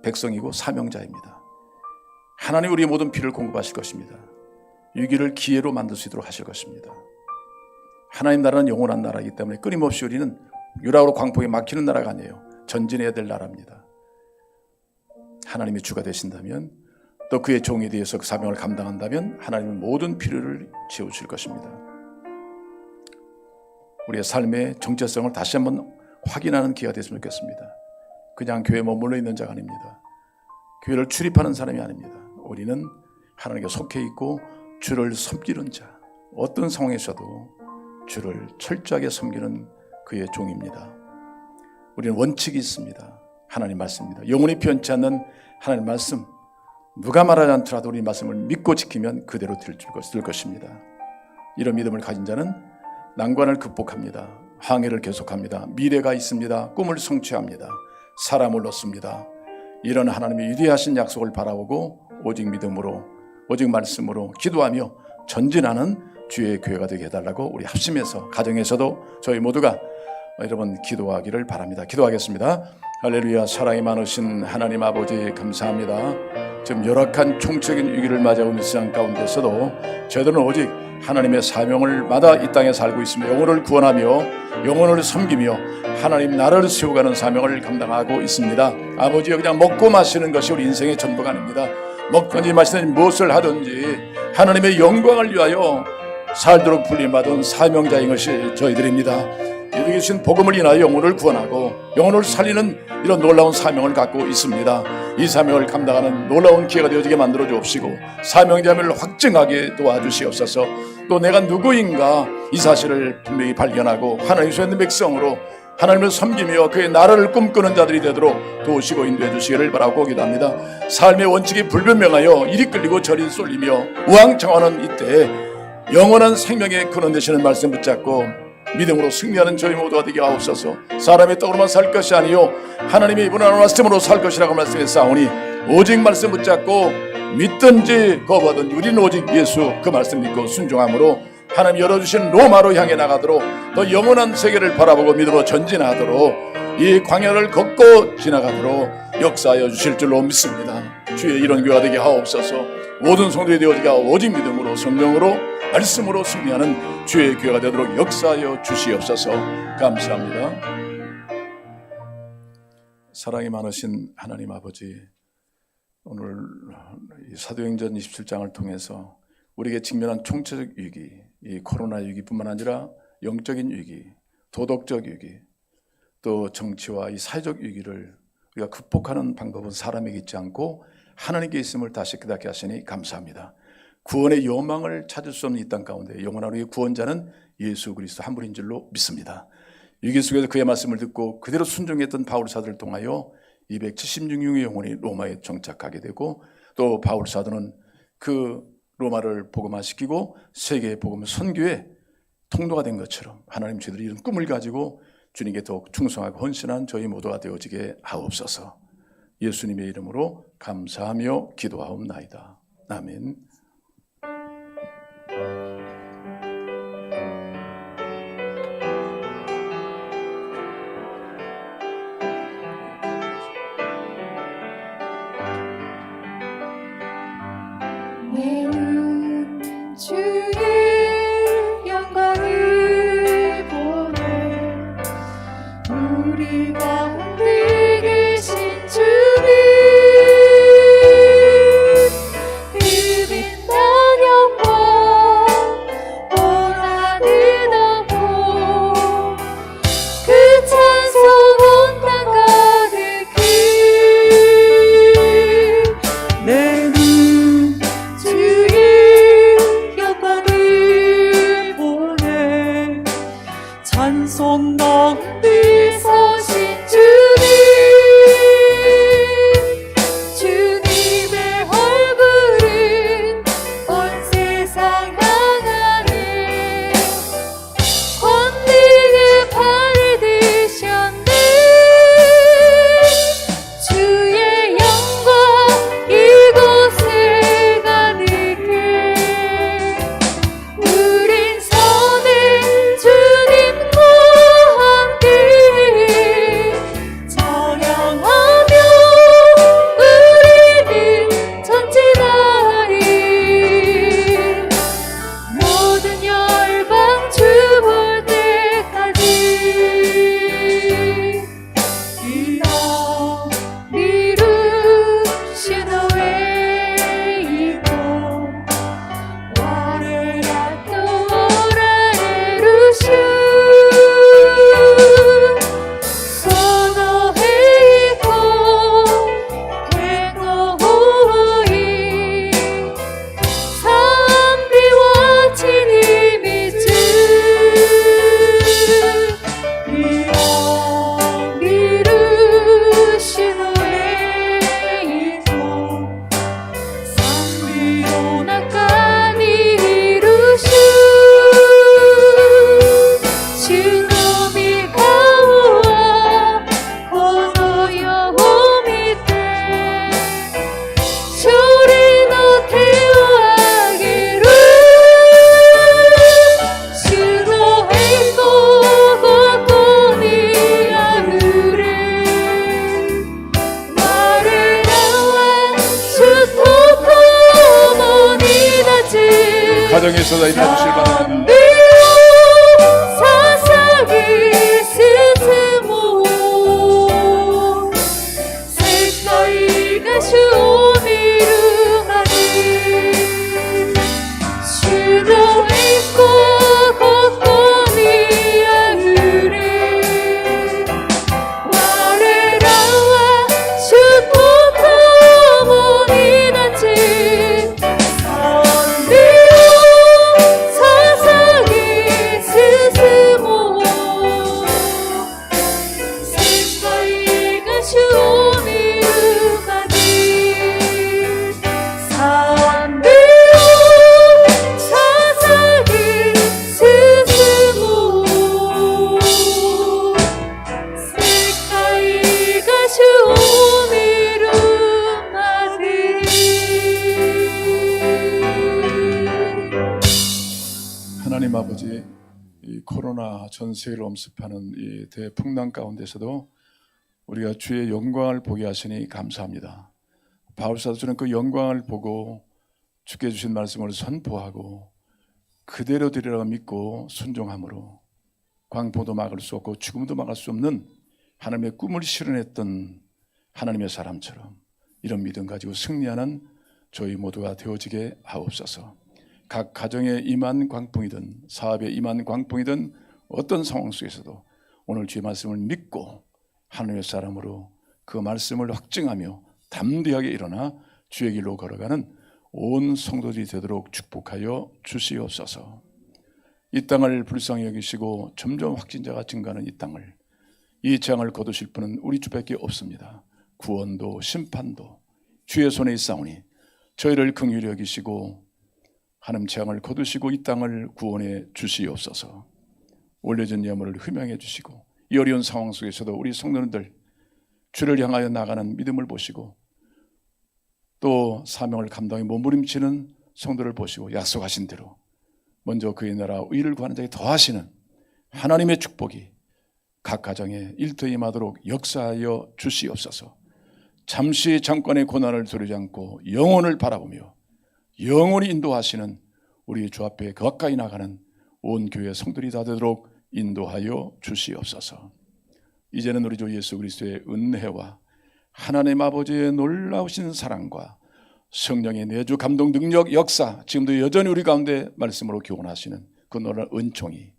백성이고 사명자입니다. 하나님 우리의 모든 필요를 공급하실 것입니다. 위기를 기회로 만들 수 있도록 하실 것입니다. 하나님 나라는 영원한 나라이기 때문에 끊임없이 우리는 유락으로 광풍에 막히는 나라가 아니에요. 전진해야 될 나라입니다. 하나님이 주가 되신다면 또 그의 종에 대해서 그 사명을 감당한다면 하나님은 모든 필요를 채우실 것입니다. 우리의 삶의 정체성을 다시 한번 확인하는 기회가 됐으면 좋겠습니다. 그냥 교회에 머물러 있는 자가 아닙니다. 교회를 출입하는 사람이 아닙니다. 우리는 하나님께 속해 있고 주를 섬기는 자, 어떤 상황에서도 주를 철저하게 섬기는 그의 종입니다. 우리는 원칙이 있습니다. 하나님 말씀입니다. 영원히 변치 않는 하나님 말씀, 누가 말하지 않더라도 우리 말씀을 믿고 지키면 그대로 될 것입니다. 이런 믿음을 가진 자는 난관을 극복합니다. 항해를 계속합니다. 미래가 있습니다. 꿈을 성취합니다. 사람을 얻습니다. 이런 하나님의 위대하신 약속을 바라보고 오직 믿음으로, 오직 말씀으로 기도하며 전진하는 주의 교회가 되게 해달라고 우리 합심해서 가정에서도 저희 모두가 여러분 기도하기를 바랍니다. 기도하겠습니다. 할렐루야. 사랑이 많으신 하나님 아버지 감사합니다. 지금 열악한 총체적인 위기를 맞이하고 있는 세상 가운데서도 저희들은 오직 하나님의 사명을 마다 이 땅에 살고 있으며 영혼을 구원하며 영혼을 섬기며 하나님 나라를 세워가는 사명을 감당하고 있습니다. 아버지여, 그냥 먹고 마시는 것이 우리 인생의 전부가 아닙니다. 먹든지 마시든지 무엇을 하든지 하나님의 영광을 위하여 살도록 불림받은 사명자인 것이 저희들입니다. 여기 계신 복음을 인하여 영혼을 구원하고 영혼을 살리는 이런 놀라운 사명을 갖고 있습니다. 이 사명을 감당하는 놀라운 기회가 되어지게 만들어 주옵시고 사명자임을 확증하게 도와주시옵소서. 또 내가 누구인가 이 사실을 분명히 발견하고 하나님 소 있는 백성으로 하나님을 섬기며 그의 나라를 꿈꾸는 자들이 되도록 도우시고 인도해 주시기를 바라고 기도합니다. 삶의 원칙이 불변명하여 이리 끌리고 저리 쏠리며 우왕좌왕하는 이때 영원한 생명의 근원 되시는 말씀 붙잡고 믿음으로 승리하는 저희 모두가 되게 하옵소서. 사람의 떡으로만 살 것이 아니요 하나님의 입은 말씀으로 살 것이라고 말씀했사오니 오직 말씀 붙잡고 믿든지 거부하든지 우리는 오직 예수 그 말씀 믿고 순종함으로 하나님 열어주신 로마로 향해 나가도록 더 영원한 세계를 바라보고 믿음으로 전진하도록 이 광야를 걷고 지나가도록 역사하여 주실 줄로 믿습니다. 주의 이런 교회가 되게 하옵소서. 모든 성도들이 되어지게 하고 오직 믿음으로 성령으로 말씀으로 승리하는 주의 교회가 되도록 역사하여 주시옵소서. 감사합니다. 사랑이 많으신 하나님 아버지, 오늘 사도행전 27장을 통해서 우리에게 직면한 총체적 위기, 이 코로나 위기뿐만 아니라 영적인 위기, 도덕적 위기, 또 정치와 이 사회적 위기를 우리가 극복하는 방법은 사람에게 있지 않고 하나님께 있음을 다시 깨닫게 하시니 감사합니다. 구원의 요망을 찾을 수 없는 이 땅 가운데 영원한 우리의 구원자는 예수 그리스도 한 분인 줄로 믿습니다. 위기 속에서 그의 말씀을 듣고 그대로 순종했던 바울 사도를 통하여 276명의 영혼이 로마에 정착하게 되고 또 바울 사도는 그 로마를 복음화시키고 세계의 복음 선교의 통로가 된 것처럼 하나님 저희들이 이런 꿈을 가지고 주님께 더욱 충성하고 헌신한 저희 모두가 되어지게 하옵소서. 예수님의 이름으로 감사하며 기도하옵나이다. 아멘. 내 눈 주의 영광을 보네 우리 가운데 계신 주님 그 빛난 영광 온 하늘 덮고 그 찬송 온 땅 가득히 내 눈 주의 영광을 보네 찬송 높이 서신 주님 주님의 얼굴은 온 세상 향하네 권능의 발을 드셨네 주의 영광 이곳에 가득해 우린 선의 주님과 함께 날마다 임하주실 바랍니다. 사사기 스스모 색깔이가 주미르마니 주로 있고 걷고니 아으레 와레라와 주토토모니 단지 선비오 사사기 스스모 색깔이가 주미르마니 선비오 사사기 스스모 색깔이가 주미르마니 하나님 아버지, 이 코로나 전 세계를 엄습하는 이 대풍랑 가운데서도 우리가 주의 영광을 보게 하시니 감사합니다. 바울사도처럼 그 영광을 보고 주께 주신 말씀을 선포하고 그대로 되리라 믿고 순종함으로 광포도 막을 수 없고 죽음도 막을 수 없는 하나님의 꿈을 실현했던 하나님의 사람처럼 이런 믿음 가지고 승리하는 저희 모두가 되어지게 하옵소서. 각 가정에 임한 광풍이든 사업에 임한 광풍이든 어떤 상황 속에서도 오늘 주의 말씀을 믿고 하나님의 사람으로 그 말씀을 확증하며 담대하게 일어나 주의 길로 걸어가는 온 성도들이 되도록 축복하여 주시옵소서. 이 땅을 불쌍히 여기시고 점점 확진자가 증가하는 이 땅을, 이 재앙을 거두실 분은 우리 주밖에 없습니다. 구원도 심판도 주의 손에 있사오니 저희를 긍휼히 여기시고 하나님 재앙을 거두시고 이 땅을 구원해 주시옵소서. 올려진 예물을 흠양해 주시고 이 어려운 상황 속에서도 우리 성도님들 주를 향하여 나가는 믿음을 보시고 또 사명을 감당해 몸부림치는 성도를 보시고 약속하신 대로 먼저 그의 나라 의를 구하는 자에게 더하시는 하나님의 축복이 각 가정에 일터에 임하도록 역사하여 주시옵소서. 잠시 잠깐의 고난을 두려지 않고 영혼을 바라보며 영원히 인도하시는 우리 주 앞에 가까이 나가는 온 교회 성들이 다 되도록 인도하여 주시옵소서. 이제는 우리 주 예수 그리스도의 은혜와 하나님 아버지의 놀라우신 사랑과 성령의 내주 감동 능력 역사 지금도 여전히 우리 가운데 말씀으로 교훈하시는 그 놀라운 은총이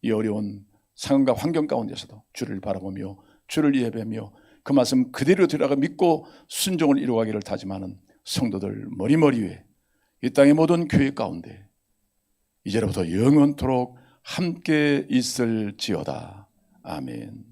이 어려운 상황과 환경 가운데서도 주를 바라보며 주를 예배하며 그 말씀 그대로 들어가 믿고 순종을 이루어가기를 다짐하는 성도들 머리머리 위에 이 땅의 모든 교회 가운데 이제로부터 영원토록 함께 있을지어다. 아멘.